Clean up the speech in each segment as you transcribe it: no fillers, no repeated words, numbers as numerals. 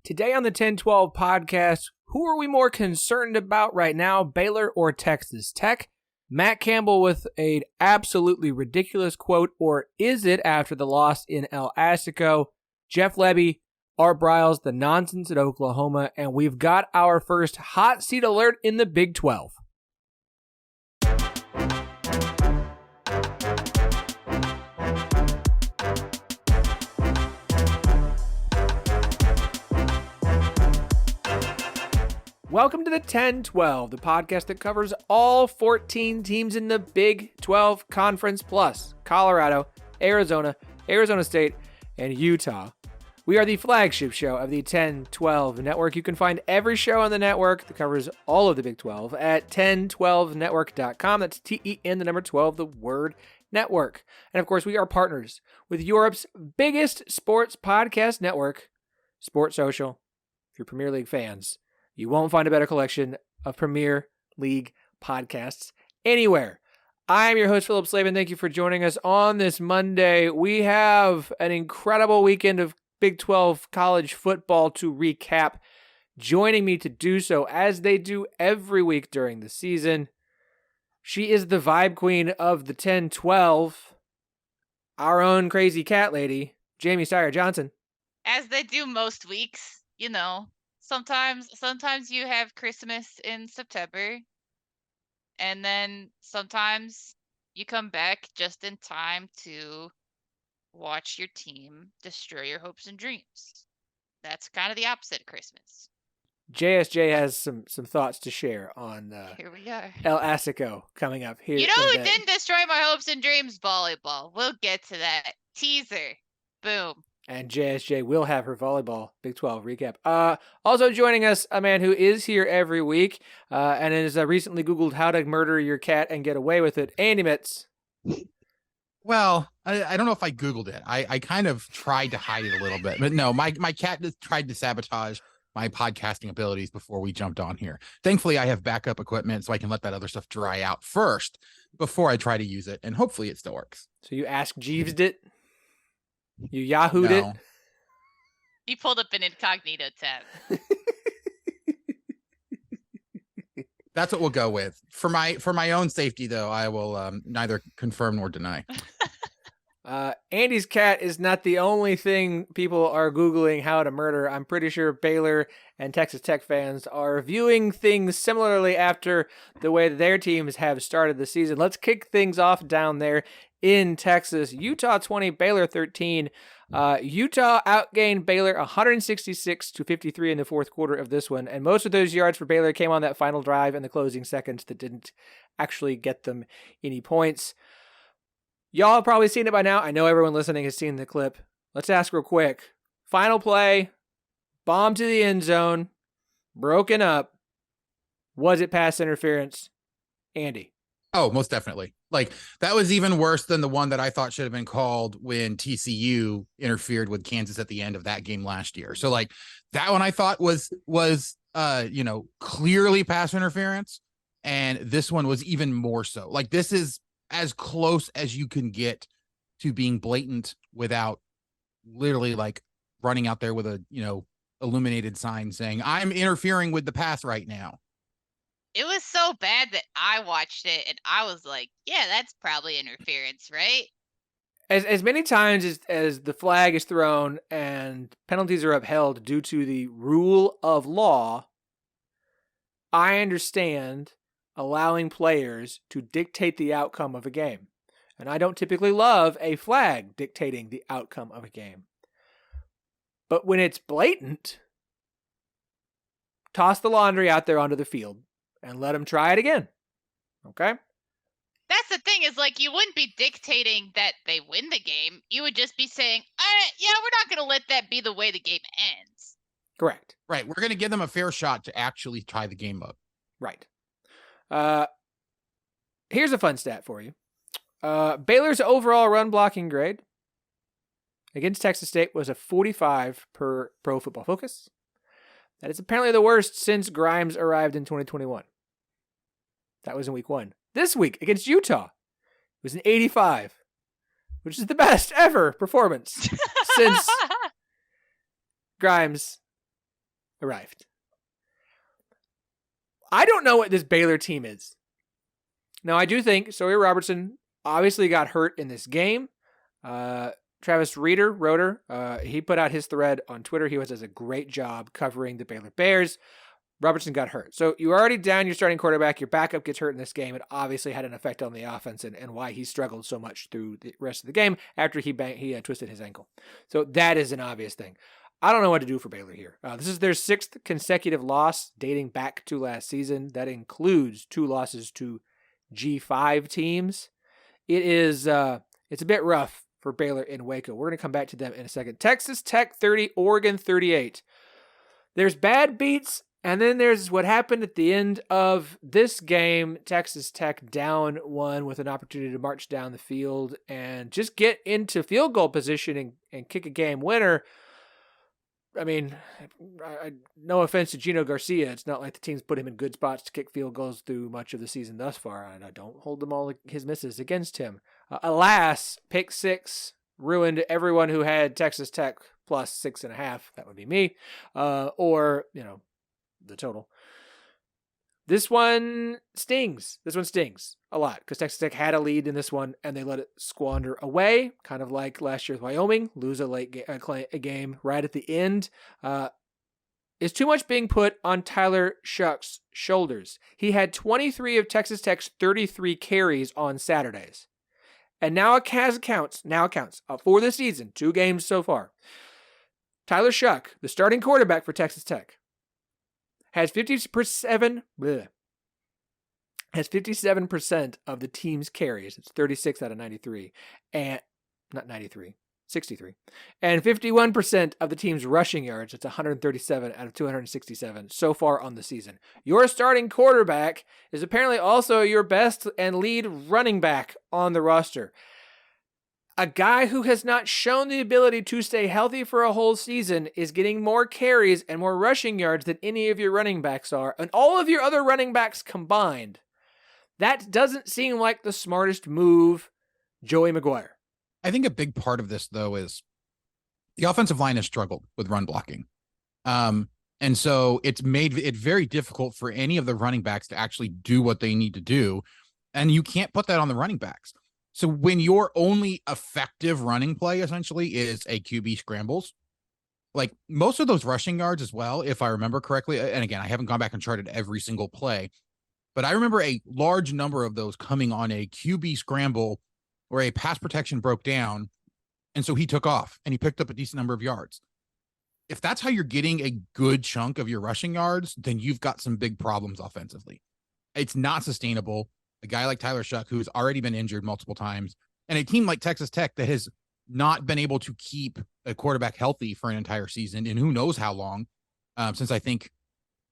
Today on the 10-12 podcast, who are we more concerned about right now, Baylor or Texas Tech? Matt Campbell with an absolutely ridiculous quote, or is it after the loss in El Assico? Jeff Levy, Art Briles, the nonsense at Oklahoma, and we've got our first hot seat alert in the Big 12. Welcome to the 10-12, the podcast that covers all 14 teams in the Big 12 Conference, plus Colorado, Arizona, Arizona State, and Utah. We are the flagship show of the 10-12 network. You can find every show on the network that covers all of the Big 12 at 1012network.com. That's TEN, the number 12, the word network. And of course, we are partners with Europe's biggest sports podcast network, Sports Social. If you're Premier League fans, you won't find a better collection of Premier League podcasts anywhere. I'm your host, Phillip Slavin. Thank you for joining us on this Monday. We have an incredible weekend of Big 12 college football to recap. Joining me to do so, as they do every week during the season, she is the vibe queen of the 10-12, our own crazy cat lady, Jamie Steyer Johnson. As they do most weeks, you know. Sometimes you have Christmas in September, and then sometimes you come back just in time to watch your team destroy your hopes and dreams. That's kind of the opposite of Christmas. JSJ has some thoughts to share on Here we are. El Assico coming up here. You know who didn't destroy my hopes and dreams? Volleyball. We'll get to that. Teaser. Boom. And JSJ will have her volleyball Big 12 recap. Also joining us, a man who is here every week and has recently Googled how to murder your cat and get away with it, Andy Mitz. Well, I don't know if I Googled it. I kind of tried to hide it a little bit. But no, my cat tried to sabotage my podcasting abilities before we jumped on here. Thankfully, I have backup equipment so I can let that other stuff dry out first before I try to use it. And hopefully it still works. So you Ask Jeeves'd it? You Yahoo'd it? He pulled up an incognito tab. That's what we'll go with. For my own safety, though, I will neither confirm nor deny. Andy's cat is not the only thing people are Googling how to murder. I'm pretty sure Baylor and Texas Tech fans are viewing things similarly after the way their teams have started the season. Let's kick things off down there in Texas. Utah 20, Baylor 13. Utah outgained Baylor 166-53 in the fourth quarter of this one, and most of those yards for Baylor came on that final drive in the closing seconds that didn't actually get them any points. Y'all have probably seen it by now. I know everyone listening has seen the clip. Let's ask real quick. Final play, bomb to the end zone, broken up. Was it pass interference? Andy. Oh, most definitely. Like, that was even worse than the one that I thought should have been called when TCU interfered with Kansas at the end of that game last year. So, like, that one I thought was clearly pass interference. And this one was even more so. Like, this is as close as you can get to being blatant without literally, like, running out there with a, illuminated sign saying, I'm interfering with the pass right now. It was so bad that I watched it and I was like, yeah, that's probably interference, right? As many times as the flag is thrown and penalties are upheld due to the rule of law, I understand allowing players to dictate the outcome of a game. And I don't typically love a flag dictating the outcome of a game. But when it's blatant, toss the laundry out there onto the field and let them try it again. Okay? That's the thing, is like, you wouldn't be dictating that they win the game. You would just be saying, yeah, we're not going to let that be the way the game ends. Correct. Right. We're going to give them a fair shot to actually tie the game up. Right. Here's a fun stat for you. Baylor's overall run blocking grade against Texas State was a 45 per Pro Football Focus. That is apparently the worst since Grimes arrived in 2021. That was in week 1. This week against Utah, it was an 85, which is the best ever performance since Grimes arrived. I don't know what this Baylor team is. Now, I do think Sawyer Robertson obviously got hurt in this game. Travis Roeder, he put out his thread on Twitter. He does a great job covering the Baylor Bears. Robertson got hurt. So you're already down your starting quarterback. Your backup gets hurt in this game. It obviously had an effect on the offense and why he struggled so much through the rest of the game after he twisted his ankle. So that is an obvious thing. I don't know what to do for Baylor here. This is their 6th consecutive loss dating back to last season. That includes 2 losses to G5 teams. It's a bit rough for Baylor in Waco. We're going to come back to them in a second. Texas Tech 30, Oregon 38. There's bad beats, and then there's what happened at the end of this game. Texas Tech down 1 with an opportunity to march down the field and just get into field goal position and kick a game winner. I mean, no offense to Gino Garcia. It's not like the team's put him in good spots to kick field goals through much of the season thus far, and I don't hold them all his misses against him. Alas, pick 6 ruined everyone who had Texas Tech plus 6.5. That would be me, or the total. This one stings. This one stings a lot because Texas Tech had a lead in this one and they let it squander away, kind of like last year with Wyoming, lose a game right at the end. Is too much being put on Tyler Shuck's shoulders. He had 23 of Texas Tech's 33 carries on Saturdays. And now it counts for the season, 2 games so far. Tyler Shuck, the starting quarterback for Texas Tech, has 57% of the team's carries. It's 36 out of 93. And not 93, 63. And 51% of the team's rushing yards. It's 137 out of 267 so far on the season. Your starting quarterback is apparently also your best and lead running back on the roster. A guy who has not shown the ability to stay healthy for a whole season is getting more carries and more rushing yards than any of your running backs are, and all of your other running backs combined. That doesn't seem like the smartest move, Joey McGuire. I think a big part of this, though, is the offensive line has struggled with run blocking. And so it's made it very difficult for any of the running backs to actually do what they need to do. And you can't put that on the running backs. So when your only effective running play essentially is a QB scrambles, like most of those rushing yards as well, if I remember correctly, and again, I haven't gone back and charted every single play, but I remember a large number of those coming on a QB scramble where a pass protection broke down, and so he took off and he picked up a decent number of yards. If that's how you're getting a good chunk of your rushing yards, then you've got some big problems offensively. It's not sustainable. A guy like Tyler Shuck, who's already been injured multiple times, and a team like Texas Tech that has not been able to keep a quarterback healthy for an entire season, and who knows how long, since I think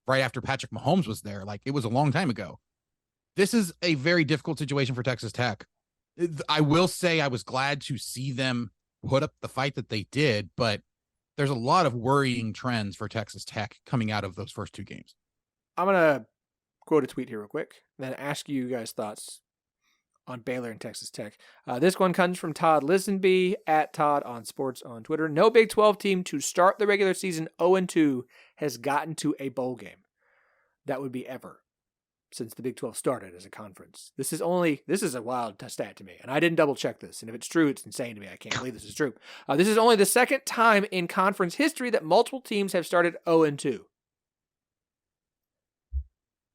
right after Patrick Mahomes was there, like it was a long time ago. This is a very difficult situation for Texas Tech. I will say I was glad to see them put up the fight that they did, but there's a lot of worrying trends for Texas Tech coming out of those first 2 games. I'm going to quote a tweet here real quick, and then ask you guys' thoughts on Baylor and Texas Tech. This one comes from Todd Listenby, at Todd on Sports on Twitter. No Big 12 team to start the regular season 0-2 has gotten to a bowl game. That would be ever since the Big 12 started as a conference. This is a wild stat to me, and I didn't double check this, and if it's true, it's insane to me. I can't believe this is true. This is only the 2nd time in conference history that multiple teams have started 0-2.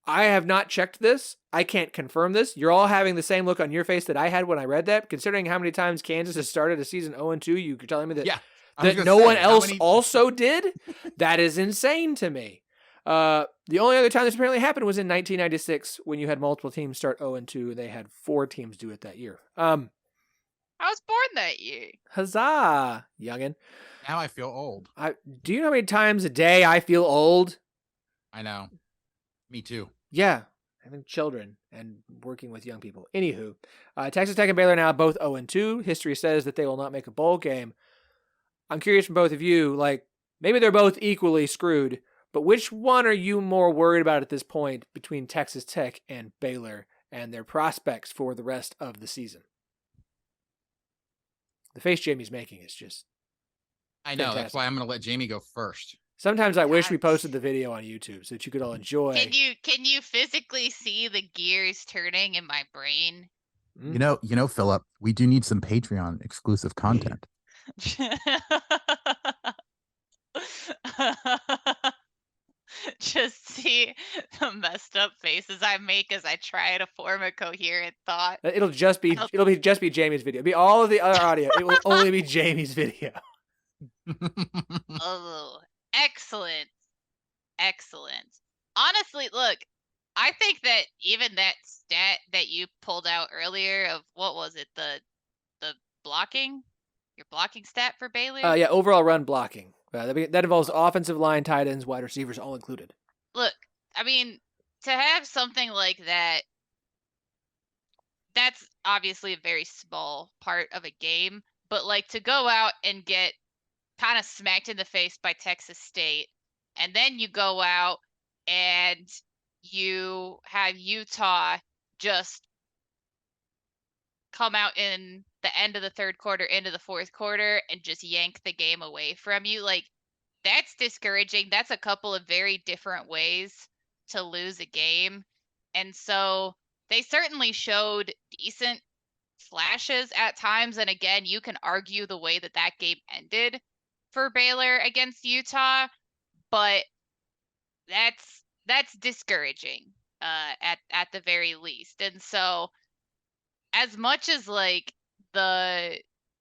I have not checked this. I can't confirm this. You're all having the same look on your face that I had when I read that. Considering how many times Kansas has started a season 0-2, you're telling me that no one else also did? That is insane to me. The only other time this apparently happened was in 1996 when you had multiple teams start 0-2. They had 4 teams do it that year. I was born that year. Huzzah, youngin'. Now I feel old. Do you know how many times a day I feel old? I know. Me too. Yeah, having children and working with young people. Anywho, Texas Tech and Baylor now both 0-2. History says that they will not make a bowl game. I'm curious from both of you, like, maybe they're both equally screwed, but which one are you more worried about at this point between Texas Tech and Baylor and their prospects for the rest of the season? The face Jamie's making is just I know. fantastic. That's why I'm going to let Jamie go first. Sometimes I wish we God. posted the video on YouTube so that you could all enjoy. Can you physically see the gears turning in my brain? You know, Phillip, we do need some Patreon exclusive content. Just see the messed up faces I make as I try to form a coherent thought. It'll just be Jamie's video. It'll be all of the other audio. It will only be Jamie's video. Oh, excellent. Excellent. Honestly, look, I think that even that stat that you pulled out earlier of what was it, the blocking? Your blocking stat for Baylor? Yeah, overall run blocking. That involves offensive line, tight ends, wide receivers, all included. Look, I mean, to have something like that, that's obviously a very small part of a game, but like to go out and get kind of smacked in the face by Texas State, and then you go out and you have Utah just come out in the end of the third quarter into the fourth quarter and just yank the game away from you. Like, that's discouraging. That's a couple of very different ways to lose a game. And so they certainly showed decent flashes at times. And again, you can argue the way that that game ended for Baylor against Utah, but that's discouraging at the very least. And so as much as like the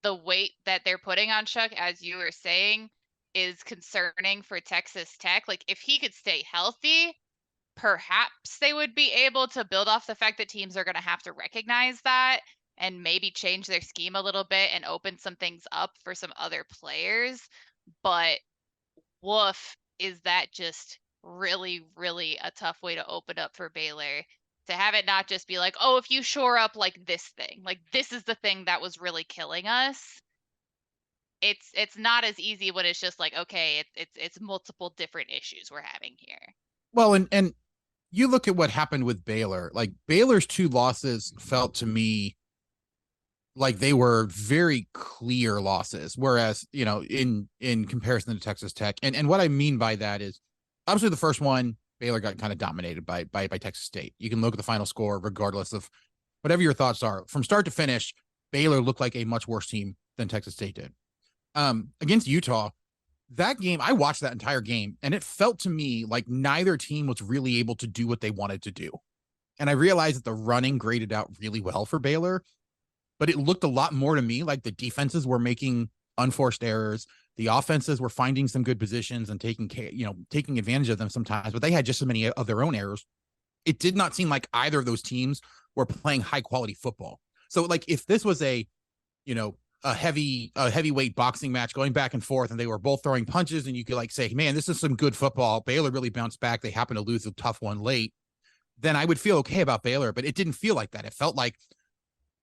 weight that they're putting on Chuck, as you were saying, is concerning for Texas Tech, like if he could stay healthy, perhaps they would be able to build off the fact that teams are going to have to recognize that and maybe change their scheme a little bit and open some things up for some other players. But woof, is that just really, really a tough way to open up for Baylor, to have it not just be like, oh, if you shore up like this thing, like this is the thing that was really killing us. It's not as easy when it's just like, okay, it's multiple different issues we're having here. Well, and you look at what happened with Baylor. Like Baylor's 2 losses felt to me like they were very clear losses, whereas, you know, in comparison to Texas Tech, and what I mean by that is obviously the first one, Baylor got kind of dominated by Texas State. You can look at the final score regardless of whatever your thoughts are. From start to finish, Baylor looked like a much worse team than Texas State did. Against Utah, that game, I watched that entire game, and it felt to me like neither team was really able to do what they wanted to do. And I realized that the running graded out really well for Baylor, but it looked a lot more to me like the defenses were making unforced errors. The offenses were finding some good positions and taking advantage of them sometimes, but they had just so many of their own errors. It did not seem like either of those teams were playing high quality football. So like if this was a heavyweight boxing match going back and forth and they were both throwing punches and you could like say, man, this is some good football. Baylor really bounced back. They happened to lose a tough one late. Then I would feel okay about Baylor, but it didn't feel like that. It felt like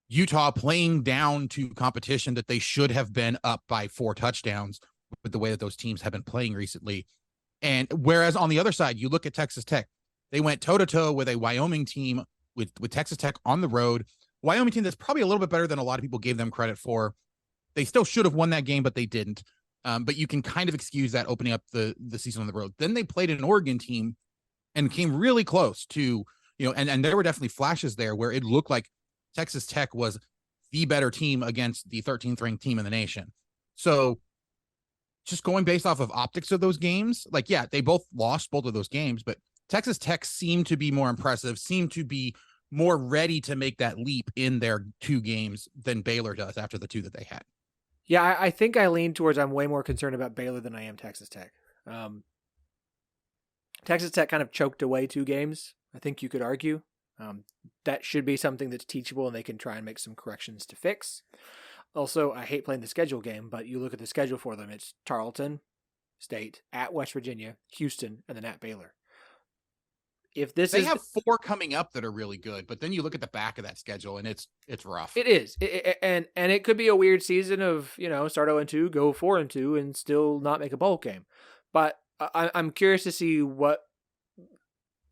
Utah playing down to competition that they should have been up by 4 touchdowns with the way that those teams have been playing recently. And whereas on the other side, you look at Texas Tech, they went toe to toe with a Wyoming team with Texas Tech on the road. Wyoming team that's probably a little bit better than a lot of people gave them credit for. They still should have won that game, but they didn't. But you can kind of excuse that opening up the season on the road. Then they played an Oregon team and came really close to, and there were definitely flashes there where it looked like Texas Tech was the better team against the 13th ranked team in the nation. So just going based off of optics of those games, like, yeah, they both lost both of those games, but Texas Tech seemed to be more impressive, seemed to be more ready to make that leap in their 2 games than Baylor does after the 2 that they had. Yeah, I think I lean towards I'm way more concerned about Baylor than I am Texas Tech. Texas Tech kind of choked away 2 games, I think you could argue. That should be something that's teachable and they can try and make some corrections to fix. Also, I hate playing the schedule game, but you look at the schedule for them. It's Tarleton State, at West Virginia, Houston, and then at Baylor. If this They have 4 coming up that are really good, but then you look at the back of that schedule and it's rough. It is. And it could be a weird season of, start 0-2, go 4-2 and still not make a bowl game. But I'm curious to see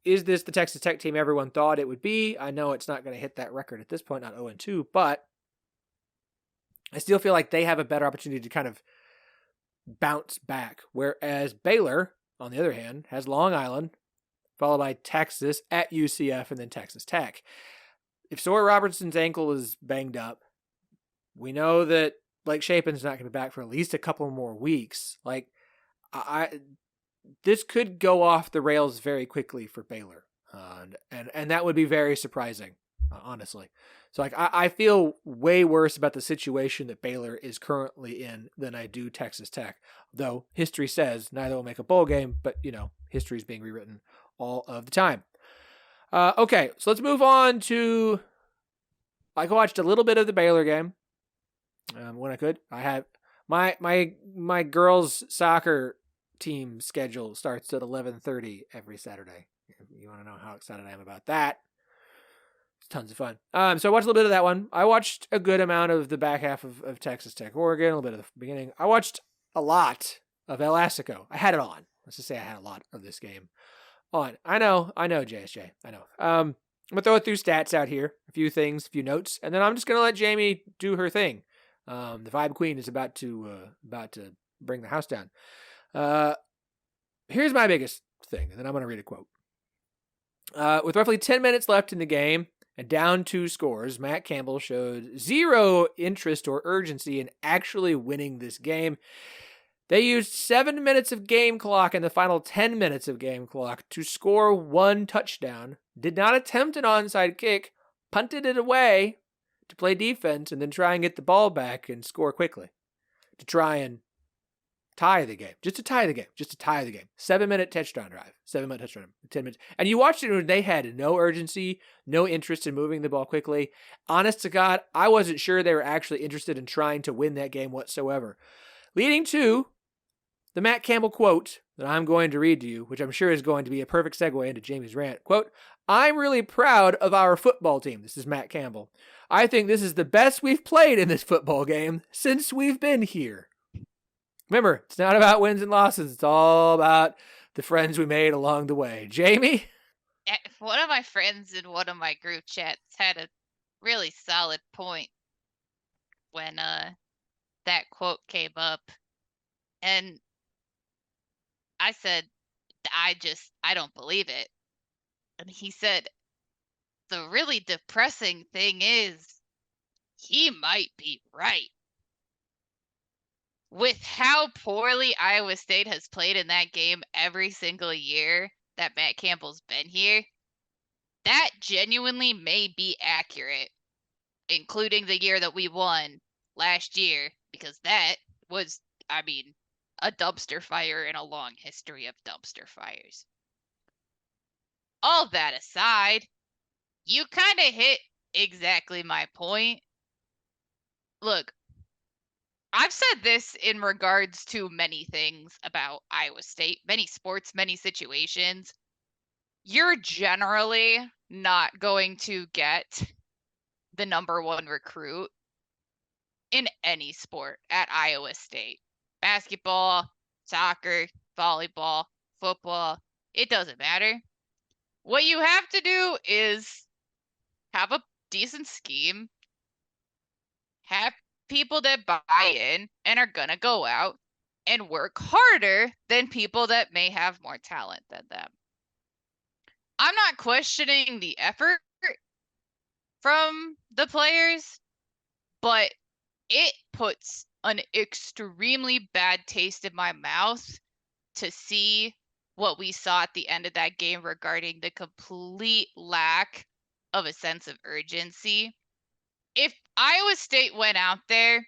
is this the Texas Tech team everyone thought it would be? I know it's not going to hit that record at this point, not 0-2, but I still feel like they have a better opportunity to kind of bounce back. Whereas Baylor, on the other hand, has Long Island, followed by Texas at UCF, and then Texas Tech. If Sawyer Robertson's ankle is banged up, we know that Blake Shapen's not going to be back for at least a couple more weeks. Like, this could go off the rails very quickly for Baylor, and that would be very surprising, honestly. So, like, I feel way worse about the situation that Baylor is currently in than I do Texas Tech. Though history says neither will make a bowl game, but history is being rewritten all of the time. Okay, so let's move on to. I watched a little bit of the Baylor game when I could. I have my girls' soccer team schedule starts at 11:30 every Saturday. If you want to know how excited I am about that, it's tons of fun. So I watched a little bit of that one. I watched a good amount of the back half of Texas Tech, Oregon, a little bit of the beginning. I watched a lot of El Assico. I had it on. Let's just say I had a lot of this game on. I know, JSJ. I know. I'm going to throw it through stats out here, a few things, a few notes, and then I'm just going to let Jamie do her thing. The Vibe Queen is about to bring the house down. Here's my biggest thing, and then I'm going to read a quote. With roughly 10 minutes left in the game and down 2 scores, Matt Campbell showed zero interest or urgency in actually winning this game. They used 7 minutes of game clock and the final 10 minutes of game clock to score 1 touchdown, did not attempt an onside kick, punted it away to play defense, and then try and get the ball back and score quickly to try and tie the game. Just to tie the game. 7-minute touchdown drive. 7-minute touchdown. 10 minutes. And you watched it when they had no urgency, no interest in moving the ball quickly. Honest to God, I wasn't sure they were actually interested in trying to win that game whatsoever. Leading to the Matt Campbell quote that I'm going to read to you, which I'm sure is going to be a perfect segue into Jamie's rant. Quote, "I'm really proud of our football team." This is Matt Campbell. "I think this is the best we've played in this football game since we've been here." Remember, it's not about wins and losses. It's all about the friends we made along the way. Jamie? One of my friends in one of my group chats had a really solid point when that quote came up. And I said, I don't believe it. And he said, the really depressing thing is he might be right. With how poorly Iowa State has played in that game every single year that Matt Campbell's been here, that genuinely may be accurate, including the year that we won last year, because that was, a dumpster fire in a long history of dumpster fires. All that aside, you kind of hit exactly my point. Look, I've said this in regards to many things about Iowa State, many sports, many situations. You're generally not going to get the number 1 recruit in any sport at Iowa State. Basketball, soccer, volleyball, football, it doesn't matter. What you have to do is have a decent scheme, have people that buy in and are going to go out and work harder than people that may have more talent than them. I'm not questioning the effort from the players, but it puts an extremely bad taste in my mouth to see what we saw at the end of that game regarding the complete lack of a sense of urgency. If Iowa State went out there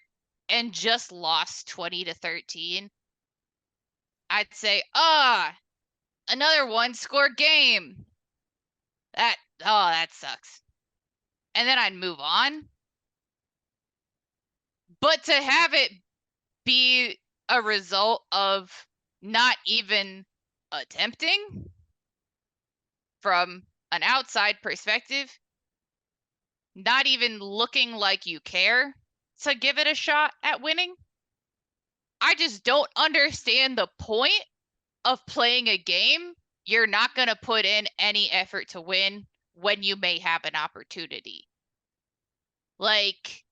and just lost 20-13, I'd say, another 1-score game. That sucks. And then I'd move on. But to have it be a result of not even attempting from an outside perspective, not even looking like you care to give it a shot at winning, I just don't understand the point of playing a game you're not going to put in any effort to win when you may have an opportunity. Like,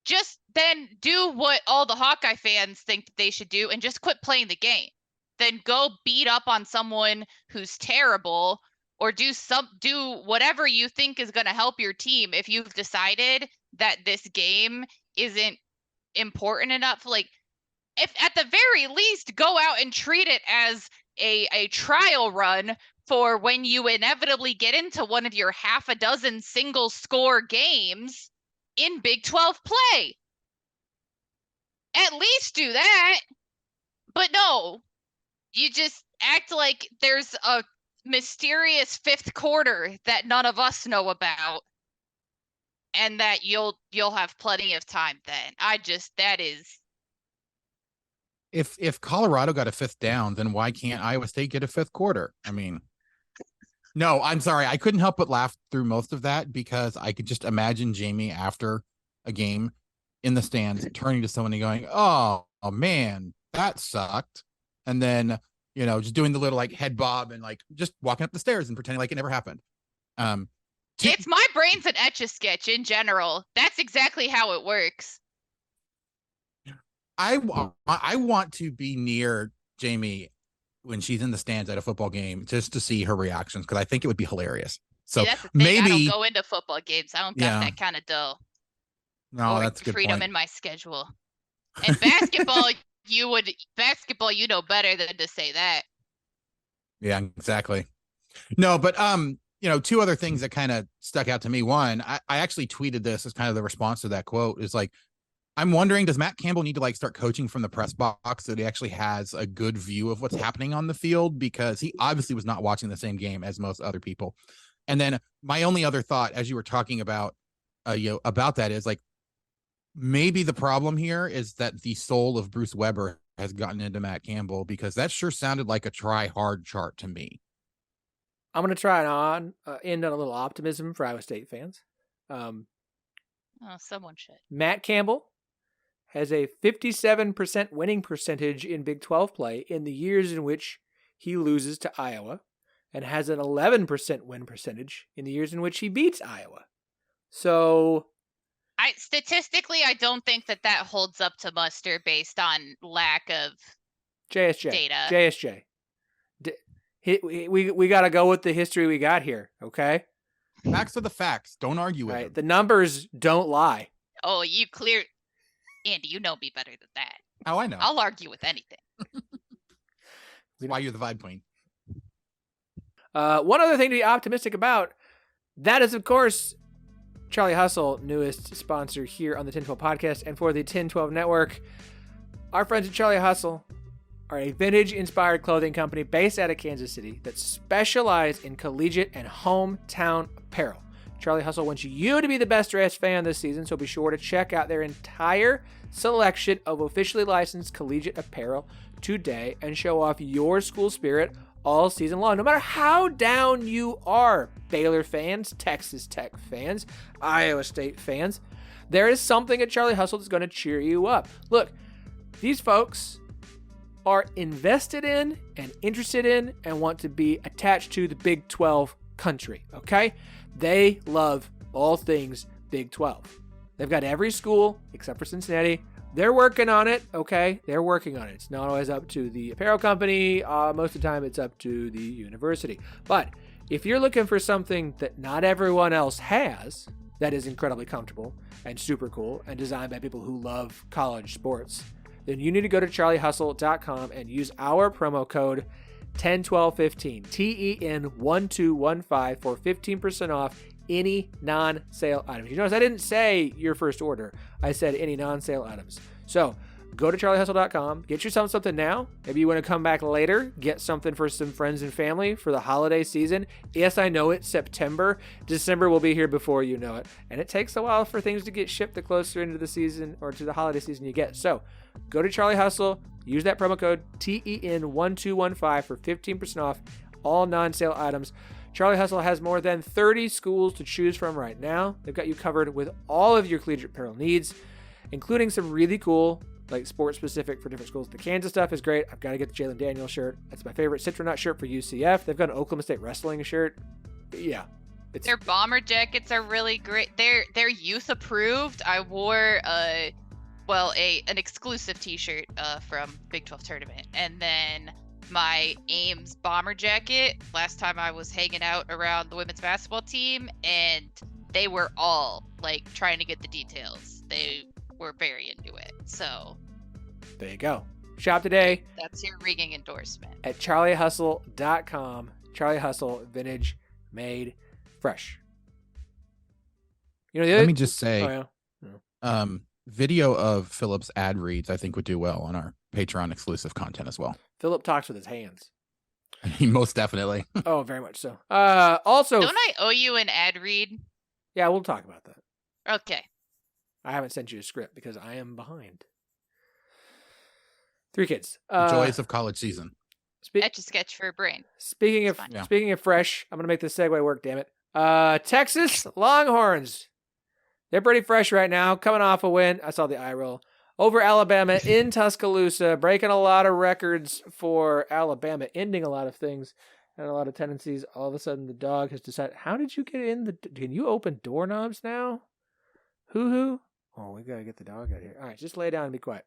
just then do what all the Hawkeye fans think they should do and just quit playing the game. Then go beat up on someone who's terrible, or do whatever you think is going to help your team if you've decided that this game isn't important enough. Like, if at the very least, go out and treat it as a trial run for when you inevitably get into one of your half a dozen single score games in Big 12 play. At least do that. But no, you just act like there's a mysterious fifth quarter that none of us know about, and that you'll have plenty of time then. That is. If Colorado got a fifth down, then why can't Iowa State get a fifth quarter? I mean, no, I'm sorry. I couldn't help but laugh through most of that because I could just imagine Jamie after a game in the stands turning to someone and going, oh man, that sucked. And then, just doing the little like head bob and like just walking up the stairs and pretending like it never happened. It's my brain's an Etch-a-Sketch in general. That's exactly how it works. I want to be near Jamie when she's in the stands at a football game just to see her reactions, because I think it would be hilarious. So that's the thing. maybe I don't go into football games. I don't got that kind of dough. No, that's a good freedom point. In my schedule. And basketball, you know better than to say that. Yeah, exactly. No, but two other things that kind of stuck out to me. One, I actually tweeted this as kind of the response to that quote, is like, I'm wondering, does Matt Campbell need to like start coaching from the press box so that he actually has a good view of what's happening on the field? Because he obviously was not watching the same game as most other people. And then my only other thought, as you were talking about, about that, is like, maybe the problem here is that the soul of Bruce Weber has gotten into Matt Campbell, because that sure sounded like a try hard chart to me. I'm going to try and end on a little optimism for Iowa State fans. Someone should. Matt Campbell has a 57% winning percentage in Big 12 play in the years in which he loses to Iowa, and has an 11% win percentage in the years in which he beats Iowa. So, statistically, I don't think that holds up to muster based on lack of JSJ data. JSJ. We got to go with the history we got here, okay? Facts are the facts. Don't argue with them. The numbers don't lie. Oh, Andy, you know me better than that. Oh, I know. I'll argue with anything. That's why you're the vibe queen. One other thing to be optimistic about, that is, of course, Charlie Hustle, newest sponsor here on the 1012 podcast and for the 1012 network. Our friends at Charlie Hustle are a vintage-inspired clothing company based out of Kansas City that specialize in collegiate and hometown apparel. Charlie Hustle wants you to be the best dressed fan this season, so be sure to check out their entire selection of officially licensed collegiate apparel today and show off your school spirit all season long. No matter how down you are, Baylor fans, Texas Tech fans, Iowa State fans, there is something at Charlie Hustle that's going to cheer you up. Look, these folks are invested in and interested in and want to be attached to the Big 12 country, okay? They love all things Big 12. They've got every school except for Cincinnati. They're working on it, okay? They're working on it. It's not always up to the apparel company. Most of the time, it's up to the university. But if you're looking for something that not everyone else has, that is incredibly comfortable and super cool and designed by people who love college sports, then you need to go to charliehustle.com and use our promo code 101215, TEN1215 for 15% off any non-sale items. You notice I didn't say your first order. I said any non-sale items. So go to charliehustle.com, get yourself something now. Maybe you want to come back later, get something for some friends and family for the holiday season. Yes, I know it's September. December will be here before you know it. And it takes a while for things to get shipped the closer into the season or to the holiday season you get. So go to Charlie Hustle, use that promo code TEN1215 for 15% off all non-sale items. Charlie Hustle has more than 30 schools to choose from right now. They've got you covered with all of your collegiate apparel needs, including some really cool, like sports specific for different schools. The Kansas stuff is great. I've got to get the Jalen Daniels shirt. That's my favorite Citronut shirt for UCF. They've got an Oklahoma State wrestling shirt. Yeah, Their bomber jackets are really great. They're youth approved. I wore an exclusive T-shirt from Big 12 tournament, and then my Ames bomber jacket last time I was hanging out around the women's basketball team, and they were all like trying to get the details. They were very into it. So there you go. Shop today. That's your rigging endorsement. At charliehustle.com. Charlie Hustle, vintage, made fresh. You know, let me just say, oh, yeah. Video of Phillip's ad reads, I think, would do well on our Patreon exclusive content as well. Phillip talks with his hands. Most definitely. Oh, very much so. Also, don't I owe you an ad read? Yeah, we'll talk about that. Okay. I haven't sent you a script because I am behind. 3 kids. Joys of college season. Etch a sketch for a brain. Speaking of fresh, I'm gonna make this segue work. Damn it. Texas Longhorns. They're pretty fresh right now, coming off a win. I saw the eye roll over Alabama in Tuscaloosa, breaking a lot of records for Alabama, ending a lot of things and a lot of tendencies. All of a sudden, the dog has decided. How did you get in? Can you open doorknobs now? Hoo-hoo. Oh, we gotta get the dog out of here. All right, just lay down and be quiet.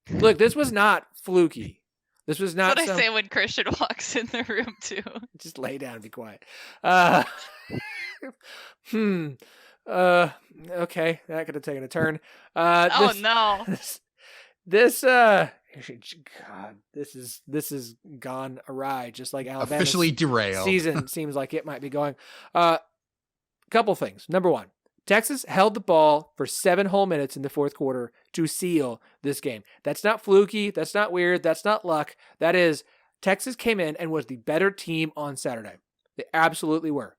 Look, this was not fluky. This was not. That's what I say when Christian walks in the room too. Just lay down and be quiet. Okay, that could have taken a turn. No. This God, this is gone awry, just like Alabama's officially derailed. Season seems like it might be going. Couple things. Number one, Texas held the ball for 7 whole minutes in the fourth quarter to seal this game. That's not fluky. That's not weird. That's not luck. That is, Texas came in and was the better team on Saturday. They absolutely were.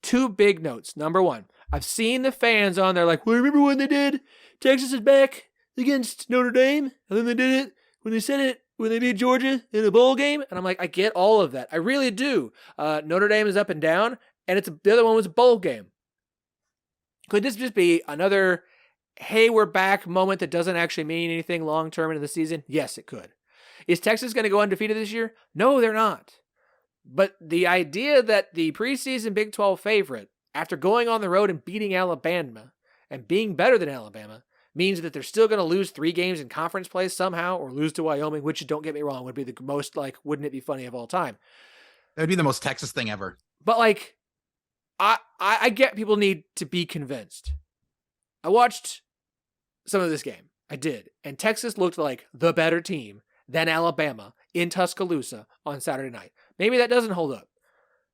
2 big notes. Number one, I've seen the fans on there like, well, remember when they did Texas is back against Notre Dame? And then they did it when they beat Georgia in a bowl game. And I'm like, I get all of that. I really do. Notre Dame is up and down, and the other one was a bowl game. Could this just be another, hey, we're back moment that doesn't actually mean anything long-term into the season? Yes, it could. Is Texas going to go undefeated this year? No, they're not. But the idea that the preseason Big 12 favorite, after going on the road and beating Alabama and being better than Alabama, means that they're still going to lose 3 games in conference play somehow or lose to Wyoming, which, don't get me wrong, would be the most, wouldn't it be funny of all time? That would be the most Texas thing ever. But, I get people need to be convinced. I watched some of this game. I did. And Texas looked like the better team than Alabama in Tuscaloosa on Saturday night. Maybe that doesn't hold up.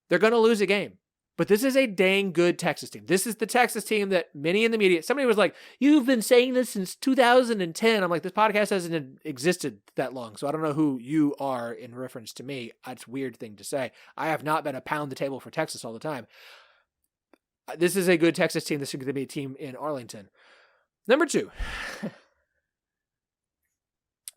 They're going to lose a game. But this is a dang good Texas team. This is the Texas team that many in the media, somebody was like, you've been saying this since 2010. I'm like, this podcast hasn't existed that long, so I don't know who you are in reference to me. It's a weird thing to say. I have not been a pound the table for Texas all the time. This is a good Texas team. This is going to be a team in Arlington. Number 2.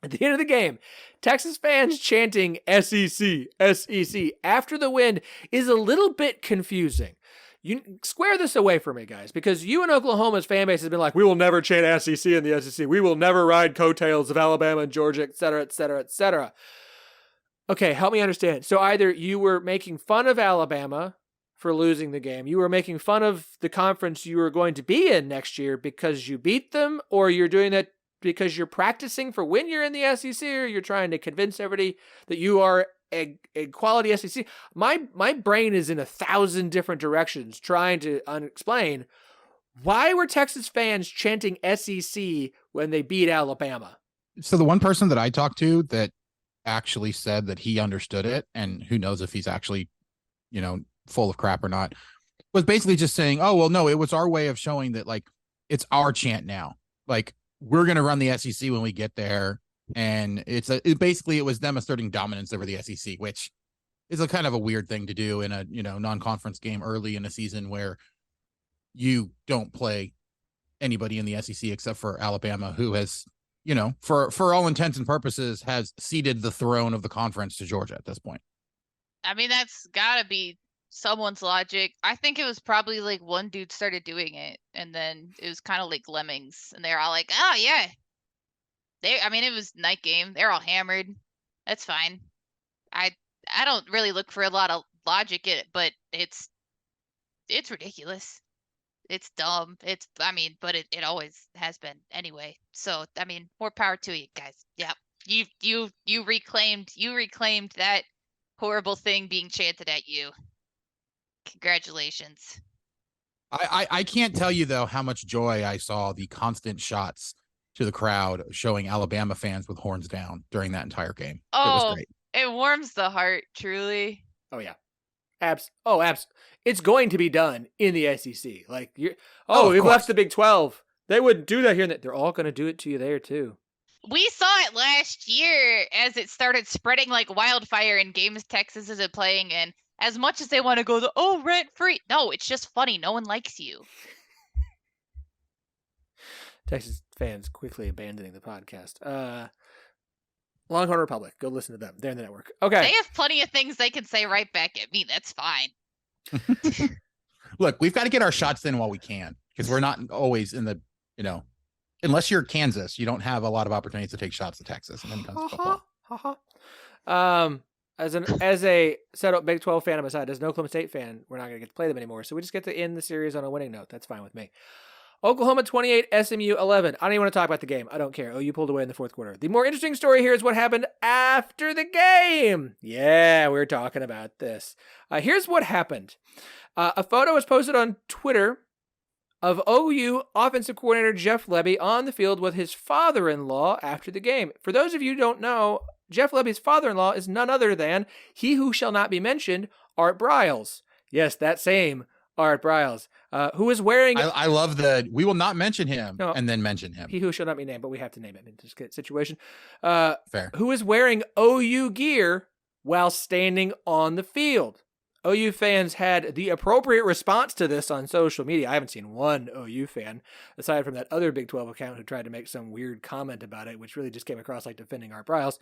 At the end of the game, Texas fans chanting SEC, SEC after the win is a little bit confusing. You square this away for me, guys, because you and Oklahoma's fan base has been like, we will never chant SEC in the SEC. We will never ride coattails of Alabama and Georgia, et cetera, et cetera, et cetera. Okay, help me understand. So either you were making fun of Alabama for losing the game, you were making fun of the conference you were going to be in next year because you beat them, or you're doing that because you're practicing for when you're in the SEC, or you're trying to convince everybody that you are a quality SEC. My brain is in 1,000 different directions trying to explain why were Texas fans chanting SEC when they beat Alabama. So the one person that I talked to that actually said that he understood it, and who knows if he's actually, full of crap or not, was basically just saying, oh, well, no, it was our way of showing that, it's our chant now. We're going to run the SEC when we get there. And it was them asserting dominance over the SEC, which is a kind of a weird thing to do in a, non-conference game early in a season where you don't play anybody in the SEC except for Alabama, who has, for all intents and purposes, has ceded the throne of the conference to Georgia at this point. I mean, that's gotta be someone's logic. I think it was probably one dude started doing it, and then it was kind of like lemmings, and they're all like, oh yeah. It was night game. They're all hammered. That's fine. I don't really look for a lot of logic in it, but it's it's ridiculous. It's dumb. But it always has been anyway. So, more power to you guys. Yeah. You reclaimed that horrible thing being chanted at you. Congratulations. I can't tell you though how much joy I saw the constant shots to the crowd showing Alabama fans with horns down during that entire game. It was great. It warms the heart, truly. Oh yeah. It's going to be done in the SEC. Like we've left the Big 12. They wouldn't do that here. They're all going to do it to you there too. We saw it last year as it started spreading like wildfire in games Texas isn't playing in. As much as they want to go rent free. No, it's just funny. No one likes you. Texas fans quickly abandoning the podcast. Longhorn Republic. Go listen to them. They're in the network. Okay. They have plenty of things they can say right back at me. That's fine. Look, we've got to get our shots in while we can, because we're not always in the, unless you're Kansas, you don't have a lot of opportunities to take shots at Texas. And then comes football. As a settled Big 12 fan on my side, as an Oklahoma State fan, we're not going to get to play them anymore. So we just get to end the series on a winning note. That's fine with me. Oklahoma 28, SMU 11. I don't even want to talk about the game. I don't care. OU pulled away in the fourth quarter. The more interesting story here is what happened after the game. Yeah, we're talking about this. Here's what happened. A photo was posted on Twitter of OU offensive coordinator Jeff Lebby on the field with his father-in-law after the game. For those of you who don't know, Jeff Lebby's father-in-law is none other than he who shall not be mentioned, Art Briles. Yes, that same Art Briles, who is wearing... I love we will not mention him and then mention him. He who shall not be named, but we have to name him in this situation. Fair. Who is wearing OU gear while standing on the field. OU fans had the appropriate response to this on social media. I haven't seen one OU fan, aside from that other Big 12 account who tried to make some weird comment about it, which really just came across like defending Art Briles.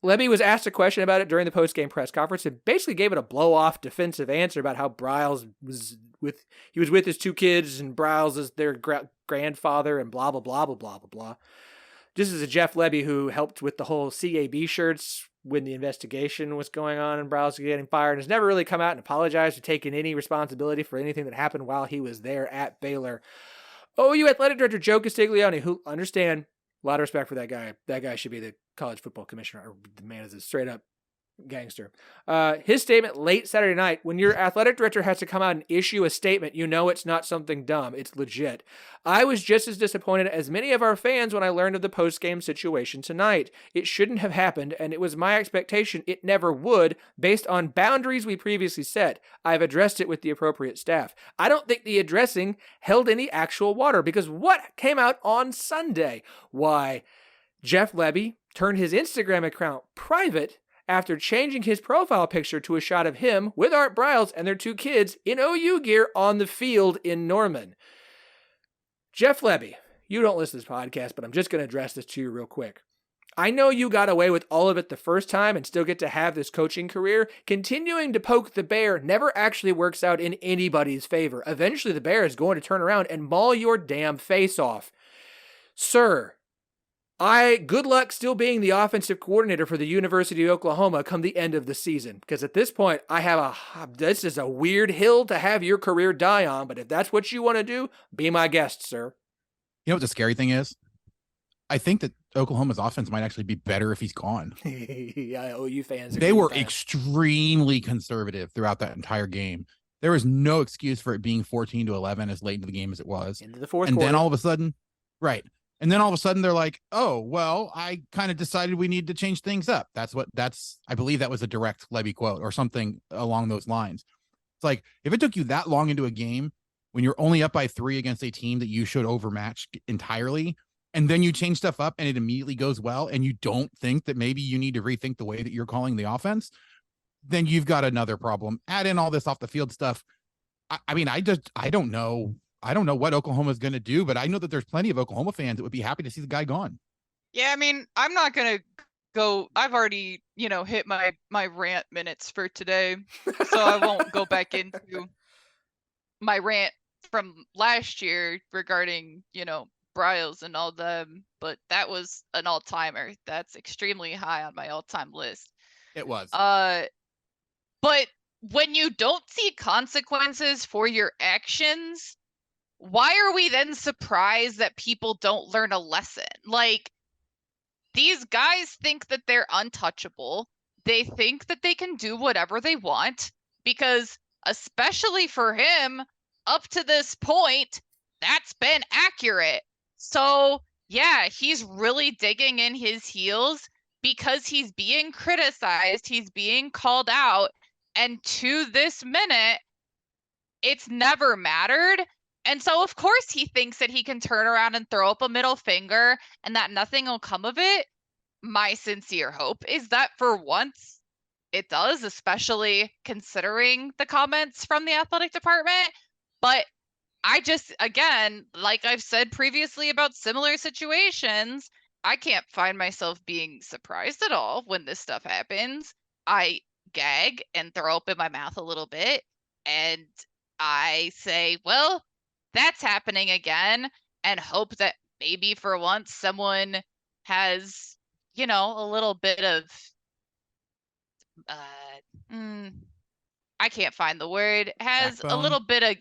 Lebby was asked a question about it during the post-game press conference and basically gave it a blow-off defensive answer about how Briles was with his two kids and Briles is their grandfather and blah, blah, blah, blah, blah, blah, blah. This is a Jeff Lebby who helped with the whole CAB shirts when the investigation was going on and Briles was getting fired, and has never really come out and apologized or taken any responsibility for anything that happened while he was there at Baylor. OU athletic director Joe Castiglione, who, understand, a lot of respect for that guy. That guy should be the college football commissioner. Or the man is a straight up gangster. His statement late Saturday night, when your athletic director has to come out and issue a statement, you know it's not something dumb. It's legit. I was just as disappointed as many of our fans when I learned of the post-game situation tonight. It shouldn't have happened, and it was my expectation it never would, based on boundaries we previously set. I've addressed it with the appropriate staff. I don't think the addressing held any actual water, because what came out on Sunday? Why, Jeff Lebby turned his Instagram account private after changing his profile picture to a shot of him with Art Briles and their two kids in OU gear on the field in Norman. Jeff Lebby, you don't listen to this podcast, but I'm just going to address this to you real quick. I know you got away with all of it the first time and still get to have this coaching career. Continuing to poke the bear never actually works out in anybody's favor. Eventually the bear is going to turn around and maul your damn face off. Sir, good luck still being the offensive coordinator for the University of Oklahoma come the end of the season. Because at this point, this is a weird hill to have your career die on. But if that's what you want to do, be my guest, sir. You know what the scary thing is? I think that Oklahoma's offense might actually be better if he's gone. Yeah, OU fans. They were extremely conservative throughout that entire game. There was no excuse for it being 14-11 as late into the game as it was. Into the fourth quarter. And then all of a sudden, right. And then all of a sudden they're like, oh, well, I kind of decided we need to change things up. I believe that was a direct Lebby quote or something along those lines. It's like, if it took you that long into a game when you're only up by 3 against a team that you should overmatch entirely, and then you change stuff up and it immediately goes well, and you don't think that maybe you need to rethink the way that you're calling the offense, then you've got another problem. Add in all this off the field stuff. I don't know. I don't know what Oklahoma is going to do, but I know that there's plenty of Oklahoma fans that would be happy to see the guy gone. Yeah, I'm not going to go. I've already, hit my rant minutes for today, so I won't go back into my rant from last year regarding, Briles and all them, but that was an all-timer. That's extremely high on my all-time list. It was. But when you don't see consequences for your actions, why are we then surprised that people don't learn a lesson? Like, these guys think that they're untouchable. They think that they can do whatever they want because, especially for him, up to this point, that's been accurate. So, yeah, he's really digging in his heels because he's being criticized, he's being called out, and to this minute, it's never mattered. And so, of course, he thinks that he can turn around and throw up a middle finger and that nothing will come of it. My sincere hope is that for once it does, especially considering the comments from the athletic department. But I just, again, like I've said previously about similar situations, I can't find myself being surprised at all when this stuff happens. I gag and throw up in my mouth a little bit, and I say, well, that's happening again, and hope that maybe for once someone has, a little bit of, I can't find the word, has a Backbone. little bit of,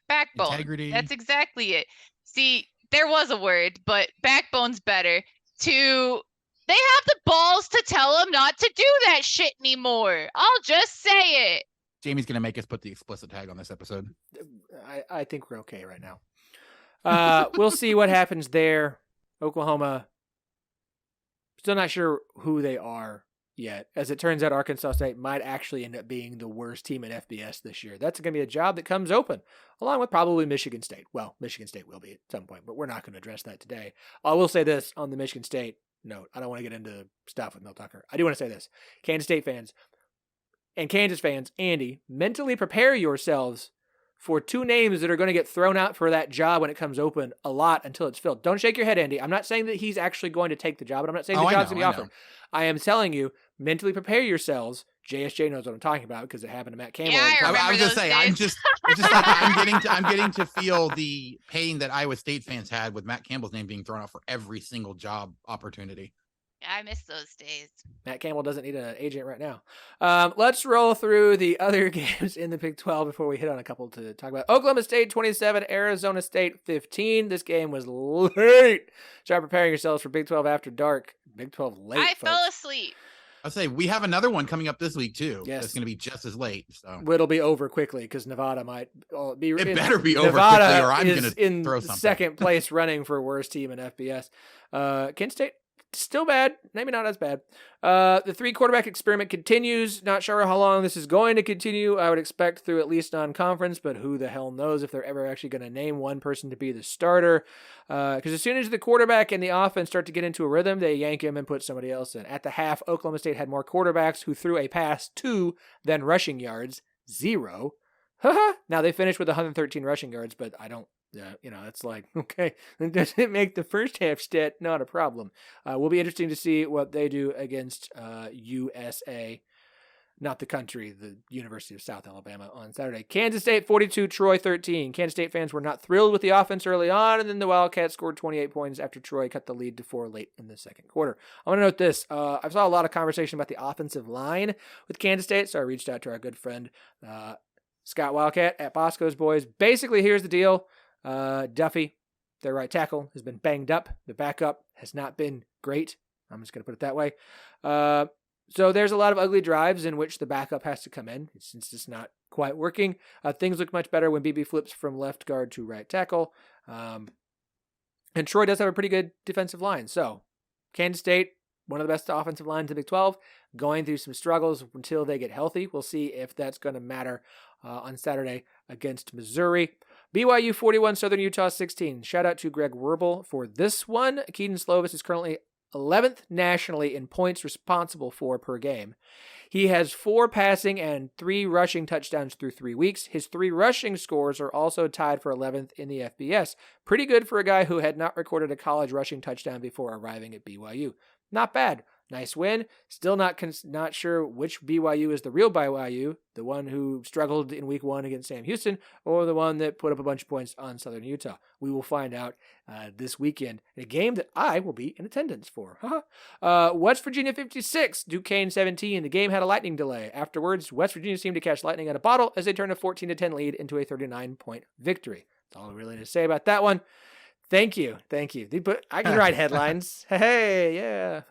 backbone. Integrity. That's exactly it. See, there was a word, but backbone's better. They have the balls to tell him not to do that shit anymore. I'll just say it. Jamie's going to make us put the explicit tag on this episode. I think we're okay right now. We'll see what happens there. Oklahoma, still not sure who they are yet. As it turns out, Arkansas State might actually end up being the worst team in FBS this year. That's going to be a job that comes open, along with probably Michigan State. Well, Michigan State will be at some point, but we're not going to address that today. I will say this on the Michigan State note. I don't want to get into stuff with Mel Tucker. I do want to say this. Kansas State fans and Kansas fans, Andy, mentally prepare yourselves for two names that are going to get thrown out for that job when it comes open a lot until it's filled. Don't shake your head, Andy. I'm not saying that he's actually going to take the job, and I'm not saying the job's going to be offered. I am telling you, mentally prepare yourselves. JSJ knows what I'm talking about because it happened to Matt Campbell. Yeah, I was just saying, I'm getting to feel the pain that Iowa State fans had with Matt Campbell's name being thrown out for every single job opportunity. Yeah, I miss those days. Matt Campbell doesn't need an agent right now. Let's roll through the other games in the Big 12 before we hit on a couple to talk about. Oklahoma State 27, Arizona State 15. This game was late. Start preparing yourselves for Big 12 after dark. Big 12 late, I folks. fell asleep. I'll say we have another one coming up this week too. Yes. It's going to be just as late. So It'll be over quickly because Nevada might be. It better be over Nevada quickly, or I'm is going to in throw something. second place running for worst team in FBS. Kent State still bad, maybe not as bad. The 3-quarterback experiment continues. Not sure how long this is going to continue. I would expect through at least non-conference, but who the hell knows if they're ever actually going to name one person to be the starter. Because as soon as the quarterback and the offense start to get into a rhythm, they yank him and put somebody else in. At the half, Oklahoma State had more quarterbacks who threw a pass 2 than rushing yards, 0. Now they finished with 113 rushing yards, but I don't. It's like, okay, does it make the first half stat not a problem? Will be interesting to see what they do against USA, not the country, the University of South Alabama on Saturday. Kansas State 42, Troy 13. Kansas State fans were not thrilled with the offense early on, and then the Wildcats scored 28 points after Troy cut the lead to 4 late in the second quarter. I want to note this. I saw a lot of conversation about the offensive line with Kansas State, so I reached out to our good friend Scott Wildcat at Bosco's Boys. Basically, here's the deal. Duffy, their right tackle, has been banged up. The backup has not been great. I'm just going to put it that way. So there's a lot of ugly drives in which the backup has to come in. It's just not quite working. Things look much better when BB flips from left guard to right tackle. And Troy does have a pretty good defensive line. So Kansas State, one of the best offensive lines in the Big 12, going through some struggles until they get healthy. We'll see if that's going to matter on Saturday against Missouri. BYU 41, Southern Utah 16. Shout out to Greg Werble for this one. Keaton Slovis is currently 11th nationally in points responsible for per game. He has 4 passing and 3 rushing touchdowns through 3 weeks. His 3 rushing scores are also tied for 11th in the FBS. Pretty good for a guy who had not recorded a college rushing touchdown before arriving at BYU. Not bad. Nice win. Still not sure which BYU is the real BYU, the one who struggled in week 1 against Sam Houston, or the one that put up a bunch of points on Southern Utah. We will find out this weekend in a game that I will be in attendance for. West Virginia 56, Duquesne 17. The game had a lightning delay. Afterwards, West Virginia seemed to catch lightning in a bottle as they turned a 14-10 lead into a 39-point victory. That's all I really need to say about that one. Thank you. But I can write headlines. Hey, yeah.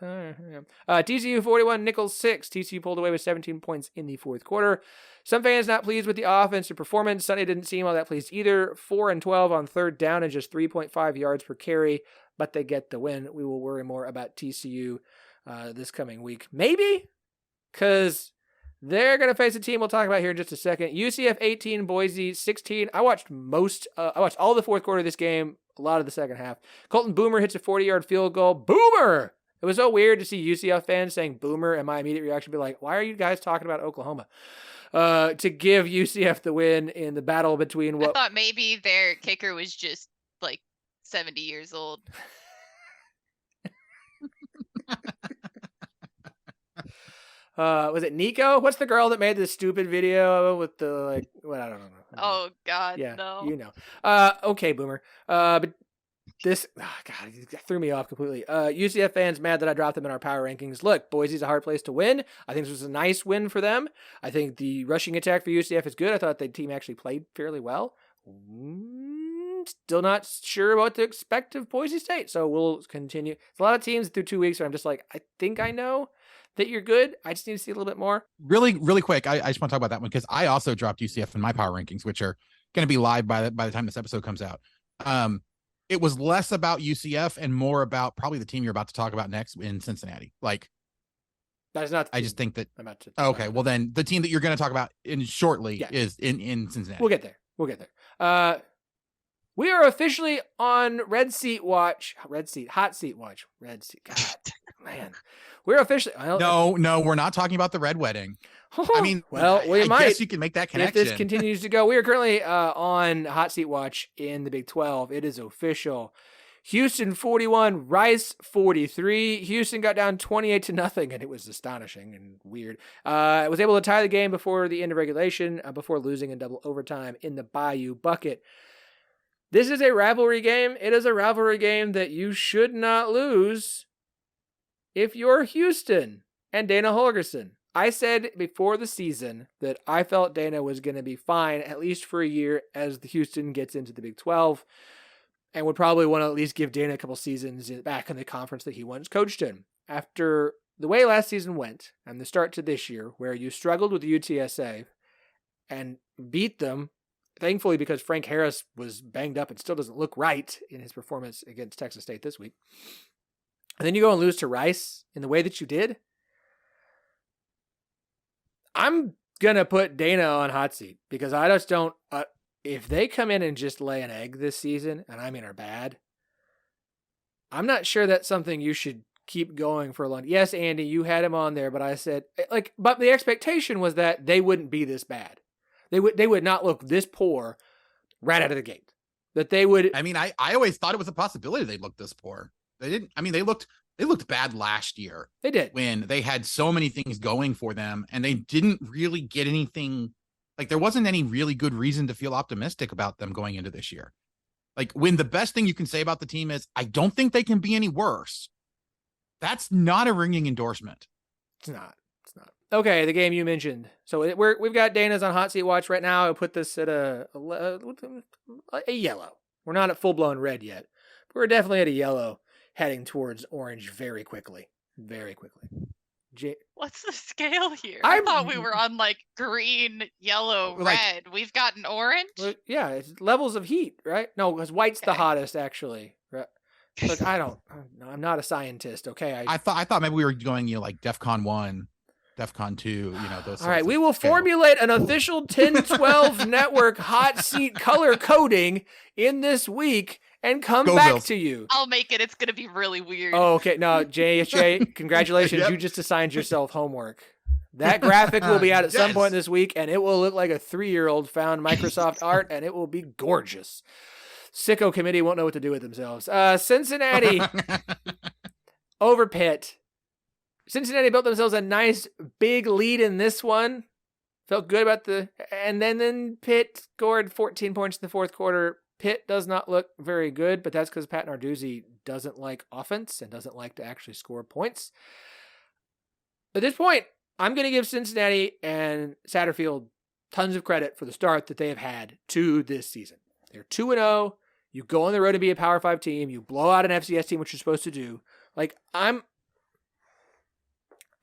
TCU 41, Nicholls 6. TCU pulled away with 17 points in the fourth quarter. Some fans not pleased with the offensive performance. Sunday didn't seem all that pleased either. 4 and 12 on third down and just 3.5 yards per carry, but they get the win. We will worry more about TCU this coming week. Maybe because they're going to face a team we'll talk about here in just a second. UCF 18, Boise 16. I watched all the fourth quarter of this game, a lot of the second half. Colton Boomer hits a 40-yard field goal. Boomer! It was so weird to see UCF fans saying Boomer, and my immediate reaction would be like, why are you guys talking about Oklahoma? To give UCF the win in the battle between I thought maybe their kicker was just like 70 years old. Was it Nico? What's the girl that made the stupid video with the I don't know. Oh God, yeah, no. You know. Okay, Boomer. But this, God, it threw me off completely. UCF fans mad that I dropped them in our power rankings. Look, Boise's a hard place to win. I think this was a nice win for them. I think the rushing attack for UCF is good. I thought the team actually played fairly well. Still not sure what to expect of Boise State, so we'll continue. There's a lot of teams through 2 weeks where I'm just like, I think I know that you're good. I just need to see a little bit more. Really, really quick. I just want to talk about that one because I also dropped UCF in my power rankings, which are going to be live by the time this episode comes out. It was less about UCF and more about probably the team you're about to talk about next in Cincinnati. Like, that is not. I just think that. I'm about to. Okay, well then the team that you're going to talk about shortly is in Cincinnati. We'll get there. We are officially on hot seat watch. God, man. We're officially. No, we're not talking about the red wedding. I mean, well, we I might. guess you can make that connection. If this continues to go, we are currently on hot seat watch in the Big 12. It is official. Houston 41, Rice 43. Houston got down 28-0, and it was astonishing and weird. It was able to tie the game before the end of regulation, before losing in double overtime in the Bayou Bucket. This is a rivalry game. It is a rivalry game that you should not lose if you're Houston and Dana Holgorsen. I said before the season that I felt Dana was going to be fine, at least for a year, as the Houston gets into the Big 12, and would probably want to at least give Dana a couple seasons back in the conference that he once coached in. After the way last season went, and the start to this year, where you struggled with UTSA and beat them, thankfully because Frank Harris was banged up and still doesn't look right in his performance against Texas State this week, and then you go and lose to Rice in the way that you did, I'm going to put Dana on hot seat because I just don't, if they come in and just lay an egg this season, and I mean are bad, I'm not sure that's something you should keep going for a long. Yes, Andy, you had him on there, but I said, but the expectation was that they wouldn't be this bad. They would not look this poor right out of the gate. That they would. I mean, I always thought it was a possibility they looked this poor. They didn't. I mean, they looked bad last year. They did. When they had so many things going for them and they didn't really get anything. Like there wasn't any really good reason to feel optimistic about them going into this year. Like when the best thing you can say about the team is, I don't think they can be any worse. That's not a ringing endorsement. It's not. Okay, the game you mentioned. So we've got Dana's on hot seat watch right now. I put this at a yellow. We're not at full blown red yet. But we're definitely at a yellow, heading towards orange very quickly. Very quickly. What's the scale here? I thought we were on like green, yellow, red. We've gotten orange. Well, yeah, it's levels of heat, right? No, because white's the hottest actually. Right? Look, I'm not a scientist. Okay, I thought maybe we were going like DEFCON 1. DEFCON 2, those. All right, we will formulate an official 10-12 network hot seat color coding in this week and come back Bills. To you. I'll make it. It's going to be really weird. Oh, okay. No, Jay, congratulations. Yep. You just assigned yourself homework. That graphic will be out at some point this week, and it will look like a 3-year-old found Microsoft art, and it will be gorgeous. Sicko committee won't know what to do with themselves. Cincinnati over Pitt. Cincinnati built themselves a nice big lead in this one. Felt good about and then Pitt scored 14 points in the fourth quarter. Pitt does not look very good, but that's because Pat Narduzzi doesn't like offense and doesn't like to actually score points. At this point, I'm going to give Cincinnati and Satterfield tons of credit for the start that they have had to this season. They're 2-0. You go on the road to be a Power 5 team. You blow out an FCS team, which you're supposed to do. Like, I'm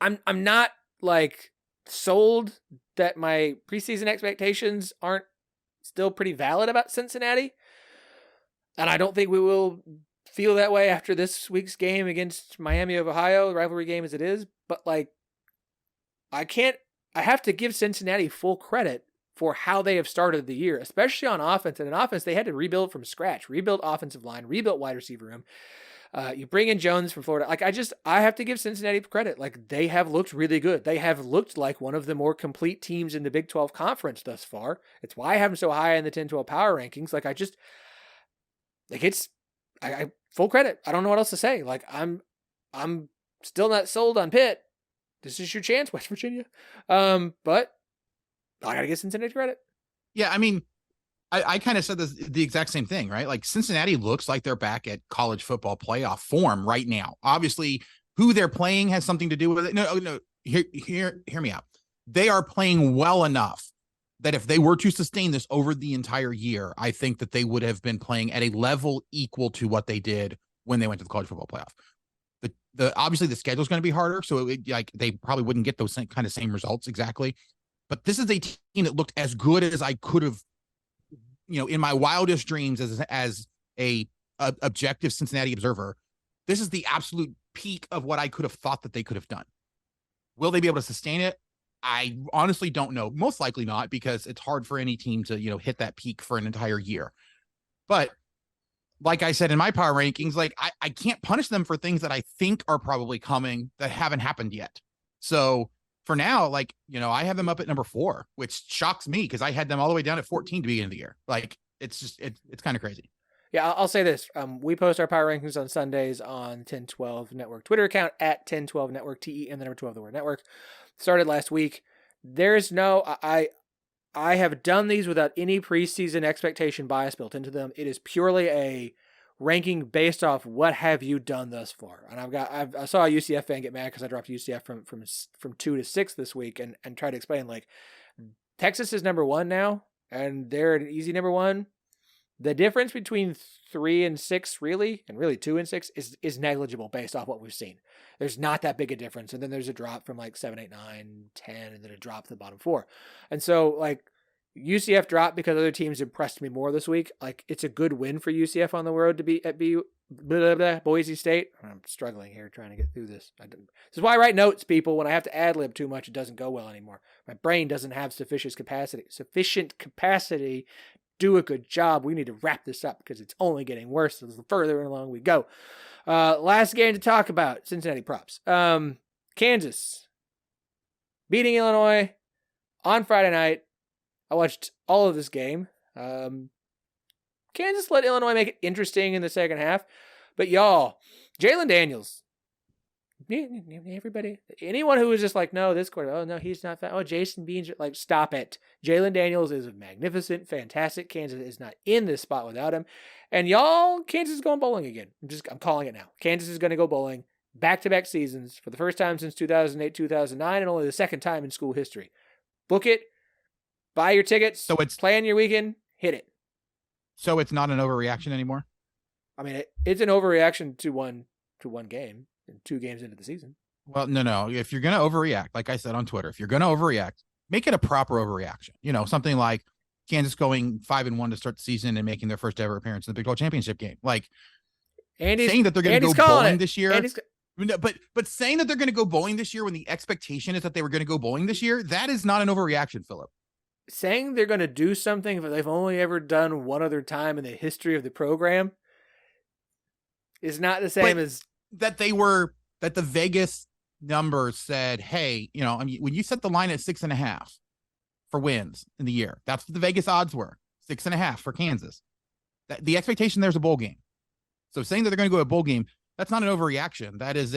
not like sold that my preseason expectations aren't still pretty valid about Cincinnati. And I don't think we will feel that way after this week's game against Miami of Ohio, rivalry game as it is. But like, I have to give Cincinnati full credit for how they have started the year, especially on offense. And in offense, they had to rebuild from scratch, rebuild offensive line, rebuild wide receiver room. You bring in Jones from Florida. Like, I have to give Cincinnati credit. Like, they have looked really good. They have looked like one of the more complete teams in the Big 12 conference thus far. It's why I have them so high in the 10-12 power rankings. Like, I full credit. I don't know what else to say. Like, I'm still not sold on Pitt. This is your chance, West Virginia. But I gotta give Cincinnati credit. Yeah, I mean, I kind of said the exact same thing, right? Like, Cincinnati looks like they're back at college football playoff form right now. Obviously, who they're playing has something to do with it. No. Hear me out. They are playing well enough that if they were to sustain this over the entire year, I think that they would have been playing at a level equal to what they did when they went to the college football playoff. Obviously the schedule is going to be harder, so they probably wouldn't get those same results exactly. But this is a team that looked as good as I could have, in my wildest dreams as a objective Cincinnati observer. This is the absolute peak of what I could have thought that they could have done. Will they be able to sustain it? I honestly don't know. Most likely not, because it's hard for any team to, hit that peak for an entire year. But like I said in my power rankings, like I can't punish them for things that I think are probably coming that haven't happened yet. So for now, I have them up at number 4, which shocks me because I had them all the way down at 14 to begin of the year. Like, it's just, it's kind of crazy. Yeah, I'll say this. We post our power rankings on Sundays on 1012 Network Twitter account at 1012 Network, TE and the number 12, the word network. Started last week. There's I have done these without any preseason expectation bias built into them. It is purely a ranking based off what have you done thus far. And I saw a UCF fan get mad because I dropped UCF from 2 to 6 this week and try to explain, like, Texas is number 1 now and they're an easy number 1. The difference between 3 and 6 really 2 and 6 is negligible based off what we've seen. There's not that big a difference. And then there's a drop from like 7, 8, 9, 10, and then a drop to the bottom 4. And so, like, UCF dropped because other teams impressed me more this week. Like, it's a good win for UCF on the road to be at Boise State. I'm struggling here trying to get through this. This is why I write notes, people. When I have to ad-lib too much, it doesn't go well anymore. My brain doesn't have sufficient capacity. Do a good job. We need to wrap this up because it's only getting worse the further along we go. Last game to talk about, Cincinnati props. Kansas beating Illinois on Friday night. I watched all of this game. Kansas let Illinois make it interesting in the second half. But y'all, Jalen Daniels, everybody, anyone who was just like, no, this quarter, oh, no, he's not. Oh, Jason Beans, like, stop it. Jalen Daniels is magnificent, fantastic. Kansas is not in this spot without him. And y'all, Kansas is going bowling again. I'm calling it now. Kansas is going to go bowling back-to-back seasons for the first time since 2008, 2009, and only the second time in school history. Book it. Buy your tickets. So it's plan your weekend. Hit it. So it's not an overreaction anymore? I mean, it's an overreaction to one game and 2 games into the season. Well, no. If you're going to overreact, like I said on Twitter, if you're going to overreact, make it a proper overreaction. Something like Kansas going 5-1 to start the season and making their first ever appearance in the Big 12 championship game. Like, saying that they're going to go bowling this year. But saying that they're going to go bowling this year when the expectation is that they were going to go bowling this year, that is not an overreaction, Phillip. Saying they're going to do something that they've only ever done one other time in the history of the program is not the same as that the Vegas numbers said, hey, I mean, when you set the line at 6.5 for wins in the year, that's what the Vegas odds were, 6.5 for Kansas. The expectation there's a bowl game. So saying that they're going to go to a bowl game, that's not an overreaction. That is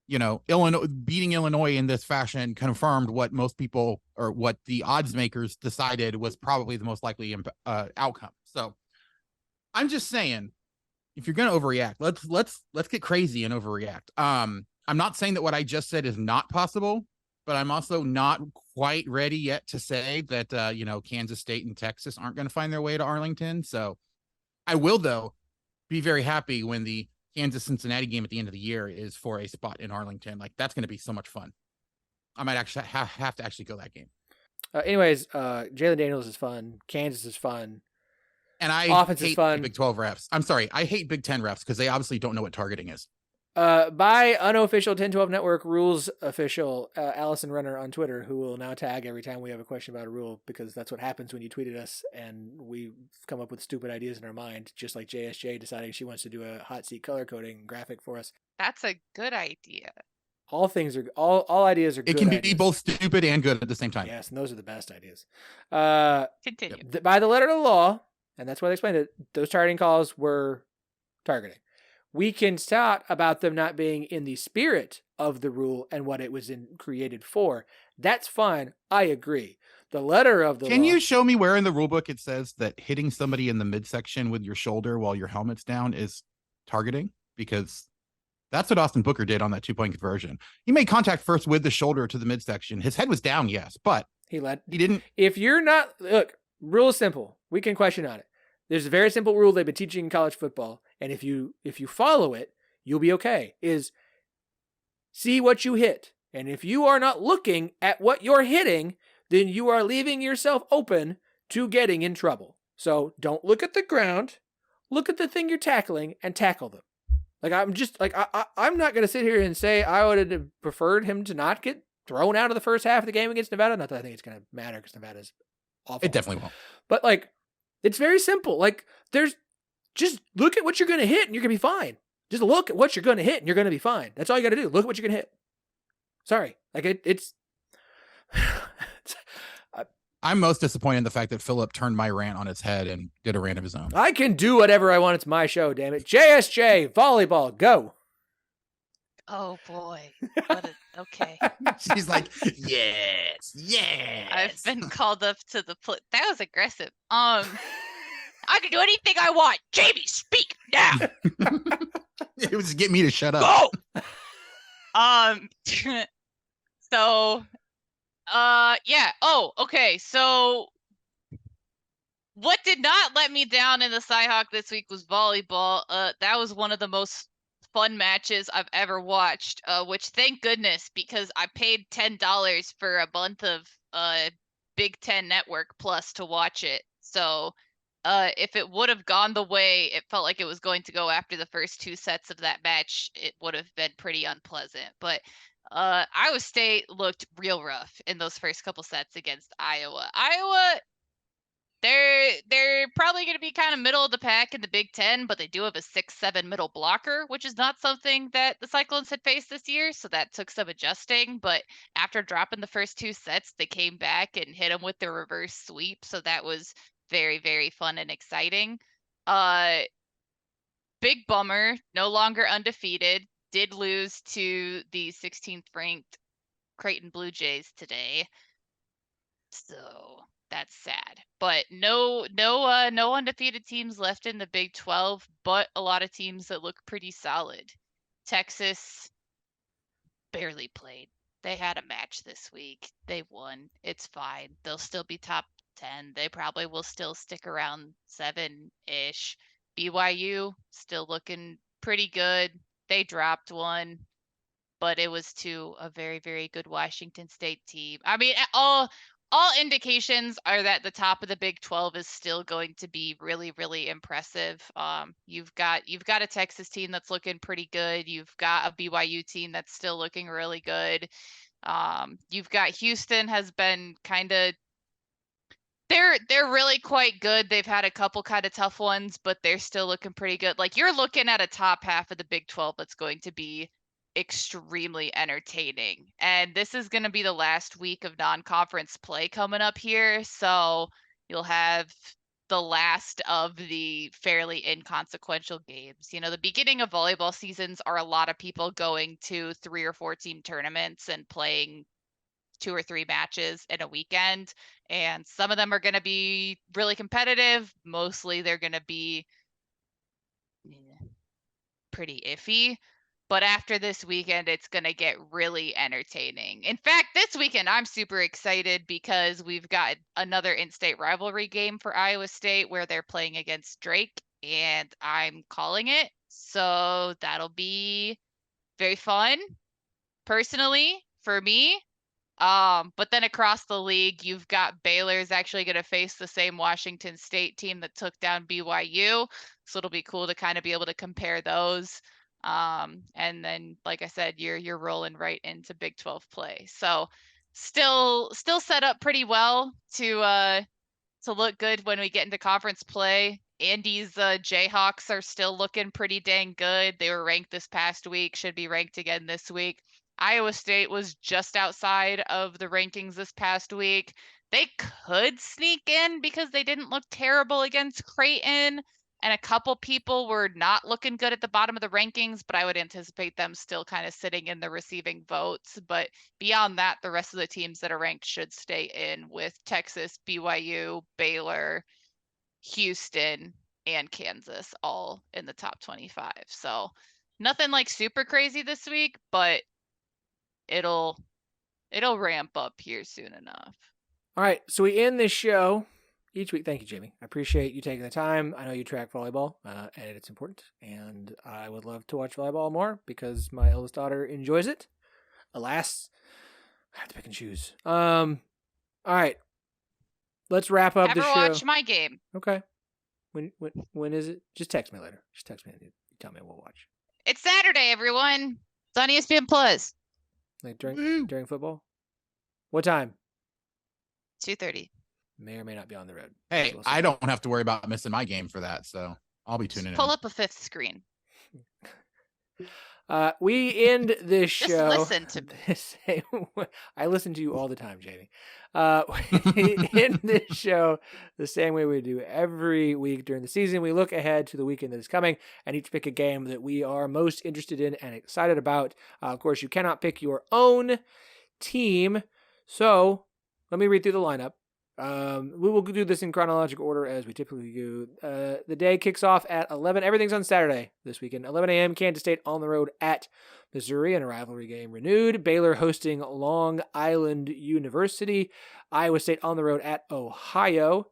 Illinois beating Illinois in this fashion confirmed what most people or what the odds makers decided was probably the most likely outcome. So I'm just saying, if you're going to overreact, let's get crazy and overreact. I'm not saying that what I just said is not possible, but I'm also not quite ready yet to say that, Kansas State and Texas aren't going to find their way to Arlington. So I will, though, be very happy when the Kansas-Cincinnati game at the end of the year is for a spot in Arlington. Like, that's going to be so much fun. I might actually have to actually go that game. Anyways, Jalen Daniels is fun. Kansas is fun. And I Offense is hate fun. Big 12 refs. I'm sorry. I hate Big 10 refs because they obviously don't know what targeting is. By unofficial 10-12 Network rules official, Allison Runner on Twitter, who will now tag every time we have a question about a rule, because that's what happens when you tweet at us and we come up with stupid ideas in our mind, just like JSJ deciding she wants to do a hot seat color coding graphic for us. That's a good idea. All things are all ideas are good. It can be ideas. both stupid and good at the same time. Yes, and those are the best ideas. Continue. By the letter of the law, and that's why they explained it, those targeting calls were targeting. We can talk about them not being in the spirit of the rule and what it was created for. That's fine. I agree. The letter of the law. Can you show me where in the rule book it says that hitting somebody in the midsection with your shoulder while your helmet's down is targeting? Because that's what Austin Booker did on that 2-point conversion. He made contact first with the shoulder to the midsection. His head was down, yes, but he didn't. If you're not, look, rule is simple. We can question on it. There's a very simple rule they've been teaching in college football, and if you follow it, you'll be okay. Is see what you hit, and if you are not looking at what you're hitting, then you are leaving yourself open to getting in trouble. So don't look at the ground, look at the thing you're tackling, and tackle them. Like, I'm just like I'm not gonna sit here and say I would have preferred him to not get thrown out of the first half of the game against Nevada. Not that I think it's gonna matter because Nevada's awful. It definitely won't. But like, it's very simple. Like, just look at what you're going to hit and you're going to be fine. Just look at what you're going to hit and you're going to be fine. That's all you got to do. Look at what you're going to hit. Sorry. Like, it's I'm most disappointed in the fact that Phillip turned my rant on its head and did a rant of his own. I can do whatever I want. It's my show, damn it. JSJ, volleyball, go. Oh, boy. Okay. She's like, yes. I've been called up to the plate. That was aggressive. I can do anything I want. Jamie, speak now. It was to get me to shut up. Go. So, yeah. Oh, okay. So, what did not let me down in the Cyhawk this week was volleyball. That was one of the most fun matches I've ever watched, which thank goodness, because I paid $10 for a month of Big Ten Network Plus to watch it. So if it would have gone the way it felt like it was going to go after the first two sets of that match, it would have been pretty unpleasant. But Iowa State looked real rough in those first couple sets against Iowa. They're probably going to be kind of middle of the pack in the Big Ten, but they do have a 6-7 middle blocker, which is not something that the Cyclones had faced this year. So that took some adjusting. But after dropping the first two sets, they came back and hit them with their reverse sweep. So that was very, very fun and exciting. Big bummer, no longer undefeated. Did lose to the 16th ranked Creighton Blue Jays today. So that's sad, but no undefeated teams left in the Big 12, but a lot of teams that look pretty solid. Texas barely played. They had a match this week. They won. It's fine. They'll still be top 10. They probably will still stick around 7-ish. BYU still looking pretty good. They dropped one, but it was to a very, very good Washington State team. I mean, all indications are that the top of the Big 12 is still going to be really, really impressive. You've got a Texas team that's looking pretty good. You've got a BYU team that's still looking really good. You've got Houston has been kind of they're really quite good. They've had a couple kind of tough ones, but they're still looking pretty good. Like, you're looking at a top half of the Big 12 that's going to be extremely entertaining. And this is going to be the last week of non-conference play coming up here. So you'll have the last of the fairly inconsequential games. You know, the beginning of volleyball seasons are a lot of people going to 3 or 4 team tournaments and playing 2 or 3 matches in a weekend. And some of them are going to be really competitive. Mostly they're going to be pretty iffy. But after this weekend, it's going to get really entertaining. In fact, this weekend, I'm super excited because we've got another in-state rivalry game for Iowa State where they're playing against Drake, and I'm calling it. So that'll be very fun, personally, for me. But then across the league, you've got Baylor's actually going to face the same Washington State team that took down BYU. So it'll be cool to kind of be able to compare those. And then, like I said, you're rolling right into Big 12 play. So still set up pretty well to look good when we get into conference play. Andy's Jayhawks are still looking pretty dang good. They were ranked this past week, should be ranked again this week. Iowa State was just outside of the rankings this past week. They could sneak in because they didn't look terrible against Creighton, and a couple people were not looking good at the bottom of the rankings, but I would anticipate them still kind of sitting in the receiving votes. But beyond that, the rest of the teams that are ranked should stay in, with Texas, BYU, Baylor, Houston, and Kansas all in the top 25. So nothing like super crazy this week, but it'll ramp up here soon enough. All right, so we end this show each week. Thank you, Jamie. I appreciate you taking the time. I know you track volleyball, and it's important, and I would love to watch volleyball more because my eldest daughter enjoys it. Alas, I have to pick and choose. All right, let's wrap up the show. Never watch my game. Okay. When is it? Just text me later. Just text me and you tell me we'll watch. It's Saturday, everyone. It's on ESPN Plus. Like during football? What time? 2:30. May or may not be on the road. Hey, So we'll see. I don't have to worry about missing my game for that, so I'll be tuning in. Pull up a fifth screen. We end this Just show. listen to me. the same way- I listen to you all the time, Jamie. We end this show the same way we do every week during the season. We look ahead to the weekend that is coming and each pick a game that we are most interested in and excited about. Of course, you cannot pick your own team. So let me read through the lineup. We will do this in chronological order as we typically do. The day kicks off at 11. Everything's on Saturday this weekend. 11 a.m. Kansas State on the road at Missouri in a rivalry game renewed. Baylor hosting Long Island University. Iowa State on the road at Ohio.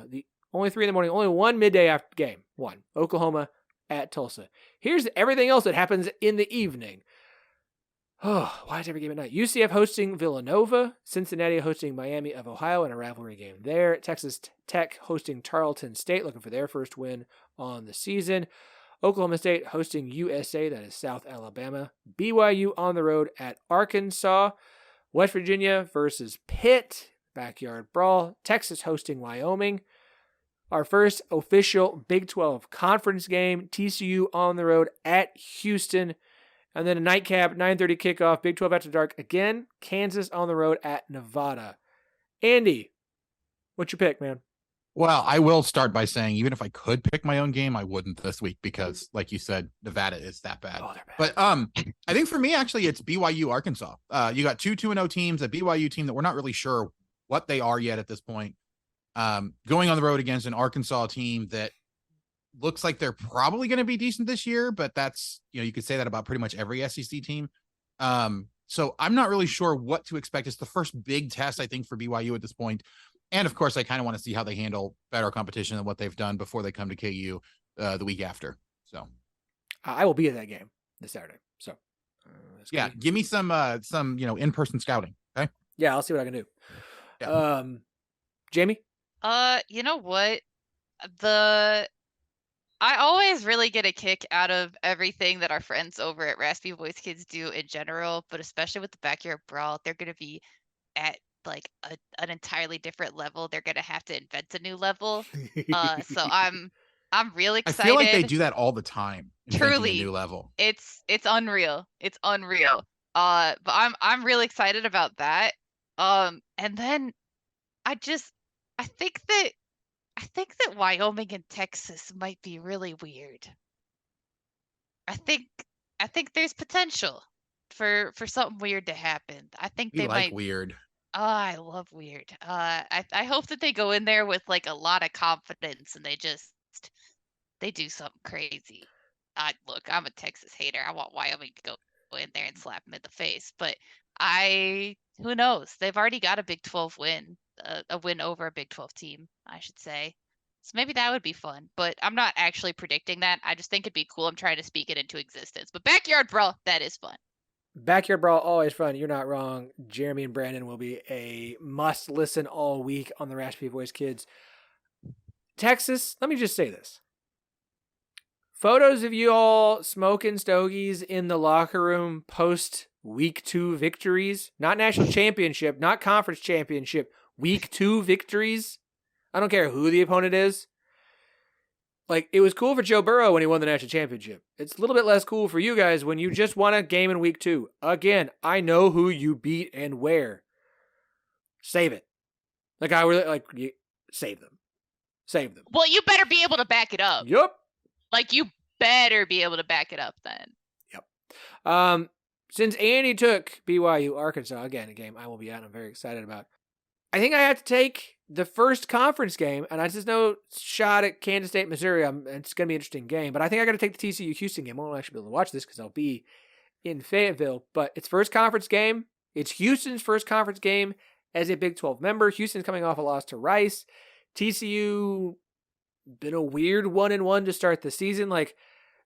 The only 3 in the morning, only one midday after game. One. Oklahoma at Tulsa. Here's everything else that happens in the evening. Oh, why is every game at night? UCF hosting Villanova. Cincinnati hosting Miami of Ohio in a rivalry game there. Texas Tech hosting Tarleton State, looking for their first win on the season. Oklahoma State hosting USA, that is South Alabama. BYU on the road at Arkansas. West Virginia versus Pitt, backyard brawl. Texas hosting Wyoming. Our first official Big 12 conference game. TCU on the road at Houston. And then a nightcap, 9:30 kickoff, Big 12 After Dark again. Kansas on the road at Nevada. Andy, what's your pick, man? Well, I will start by saying, even if I could pick my own game, I wouldn't this week because, like you said, Nevada is that bad. Oh, they're bad. But I think for me, actually, it's BYU Arkansas. You got two 2-0 teams, a BYU team that we're not really sure what they are yet at this point. Going on the road against an Arkansas team that looks like they're probably going to be decent this year, but that's, you could say that about pretty much every SEC team. So I'm not really sure what to expect. It's the first big test, I think, for BYU at this point. And of course, I kind of want to see how they handle better competition than what they've done before they come to KU the week after. So I will be at that game this Saturday. So yeah, give me some in-person scouting. Okay. Yeah, I'll see what I can do. Yeah. Jamie? You know what? I always really get a kick out of everything that our friends over at Raspy Voice Kids do in general, but especially with the Backyard Brawl, they're going to be at like an entirely different level. They're going to have to invent a new level. So I'm real excited. I feel like they do that all the time. Truly, a new level. It's unreal. It's unreal. But I'm really excited about that. And then I think I think that Wyoming and Texas might be really weird. I think there's potential for something weird to happen. I think We they like might. weird. Oh, I love weird. I hope that they go in there with like a lot of confidence and they do something crazy. Look, I'm a Texas hater. I want Wyoming to go in there and slap them in the face. But who knows? They've already got a Big 12 win, a win over a Big 12 team, I should say. So maybe that would be fun. But I'm not actually predicting that. I just think it'd be cool. I'm trying to speak it into existence. But Backyard Brawl, that is fun. Backyard Brawl, always fun. You're not wrong. Jeremy and Brandon will be a must listen all week on the Raspy Voice Kids. Texas, let me just say this. Photos of you all smoking stogies in the locker room post week 2 victories, not national championship, not conference championship, week 2 victories. I don't care who the opponent is. Like, it was cool for Joe Burrow when he won the national championship. It's a little bit less cool for you guys when you just won a game in week 2. Again, I know who you beat and where. Save it. Like, I really, like, save them. Save them. Well, you better be able to back it up. Yup. Like, you better be able to back it up then. Yep. Since Andy took BYU Arkansas, again, a game I will be at and I'm very excited about, I think I have to take the first conference game, and I just know shot at Kansas State, Missouri. It's going to be an interesting game, but I think I got to take the TCU Houston game. I won't actually be able to watch this because I'll be in Fayetteville, but it's first conference game. It's Houston's first conference game as a Big 12 member. Houston's coming off a loss to Rice. TCU been a weird 1-1 to start the season. Like,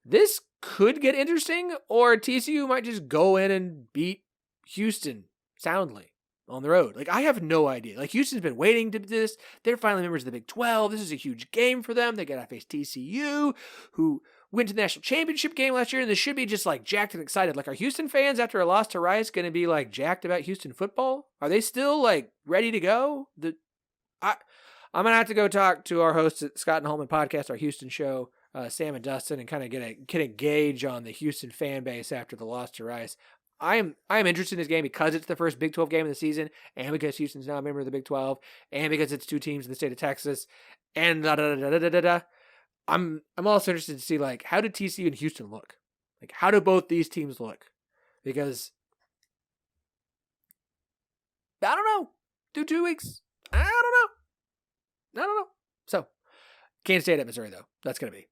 this could get interesting, or TCU might just go in and beat Houston soundly on the road. Like, I have no idea. Like, Houston's been waiting to do this. They're finally members of the Big 12. This is a huge game for them. They got to face TCU, who went to the national championship game last year, and they should be just, like, jacked and excited. Like, are Houston fans, after a loss to Rice, going to be, like, jacked about Houston football? Are they still, like, ready to go? I'm going to have to go talk to our hosts at Scott and Holman Podcast, our Houston show, Sam and Dustin, and kind of get a gauge on the Houston fan base after the loss to Rice. I am interested in this game because it's the first Big 12 game of the season, and because Houston's now a member of the Big 12, and because it's 2 teams in the state of Texas, and I'm also interested to see, like, how did TCU and Houston look? Like, how do both these teams look? Because I don't know. Through 2 weeks, I don't know. So, Kansas State at Missouri, though. That's going to be.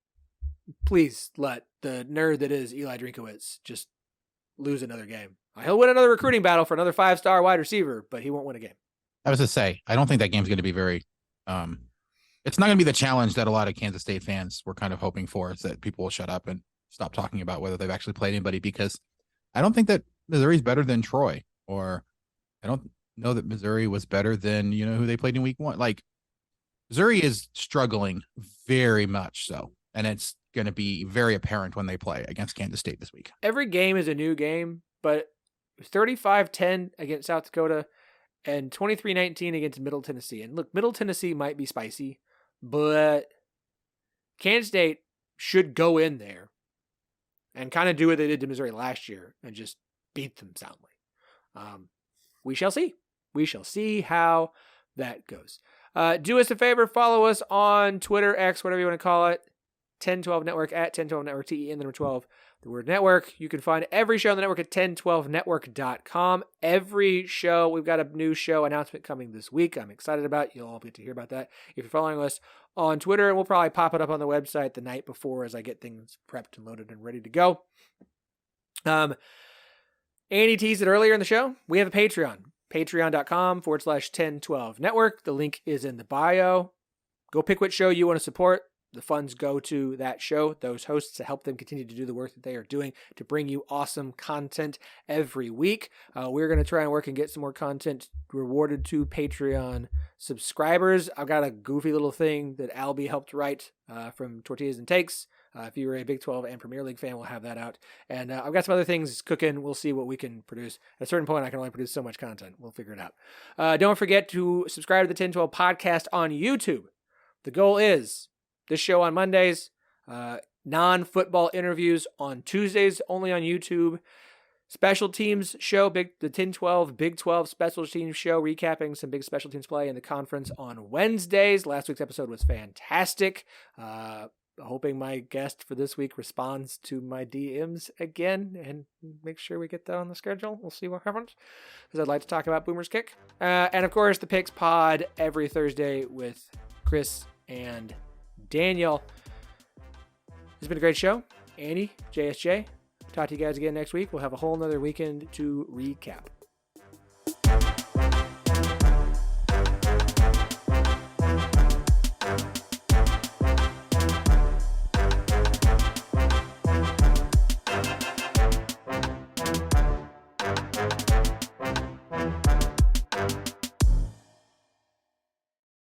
Please let the nerd that is Eli Drinkowitz just lose another game. He'll win another recruiting battle for another 5-star wide receiver, but he won't win a game. I was to say, I don't think that game's going to be very. It's not going to be the challenge that a lot of Kansas State fans were kind of hoping for, is that people will shut up and stop talking about whether they've actually played anybody, because I don't think that Missouri's better than Troy, or I don't know that Missouri was better than, who they played in week 1. Like, Missouri is struggling very much so, and it's going to be very apparent when they play against Kansas State this week. Every game is a new game, but 35-10 against South Dakota and 23-19 against Middle Tennessee. And look, Middle Tennessee might be spicy, but Kansas State should go in there and kind of do what they did to Missouri last year and just beat them soundly. We shall see. We shall see how that goes. Do us a favor, follow us on Twitter, X, whatever you want to call it. 1012 Network at 1012 Network, TEN, the number 12, the word network. You can find every show on the network at 1012network.com. Every show, we've got a new show announcement coming this week. I'm excited about. You'll all get to hear about that if you're following us on Twitter, and we'll probably pop it up on the website the night before as I get things prepped and loaded and ready to go. Andy teased it earlier in the show. We have a Patreon. Patreon.com/1012 Network. The link is in the bio. Go pick which show you want to support. The funds go to that show, those hosts, to help them continue to do the work that they are doing to bring you awesome content every week. We're going to try and work and get some more content rewarded to Patreon subscribers. I've got a goofy little thing that Albie helped write from Tortillas and Takes. If you were a Big 12 and Premier League fan, we'll have that out. And I've got some other things cooking. We'll see what we can produce. At a certain point, I can only produce so much content. We'll figure it out. Don't forget to subscribe to the 1012 podcast on YouTube. The goal is this show on Mondays, non-football interviews on Tuesdays, only on YouTube. special teams show, the 10-12 Big 12 special teams show, recapping some big special teams play in the conference on Wednesdays. Last week's episode was fantastic. Hoping my guest for this week responds to my DMs again and make sure we get that on the schedule. We'll see what happens, because I'd like to talk about Boomer's Kick. And of course, the Picks Pod every Thursday with Chris and Daniel. It's been a great show. Annie, JSJ, talk to you guys again next week. We'll have a whole nother weekend to recap.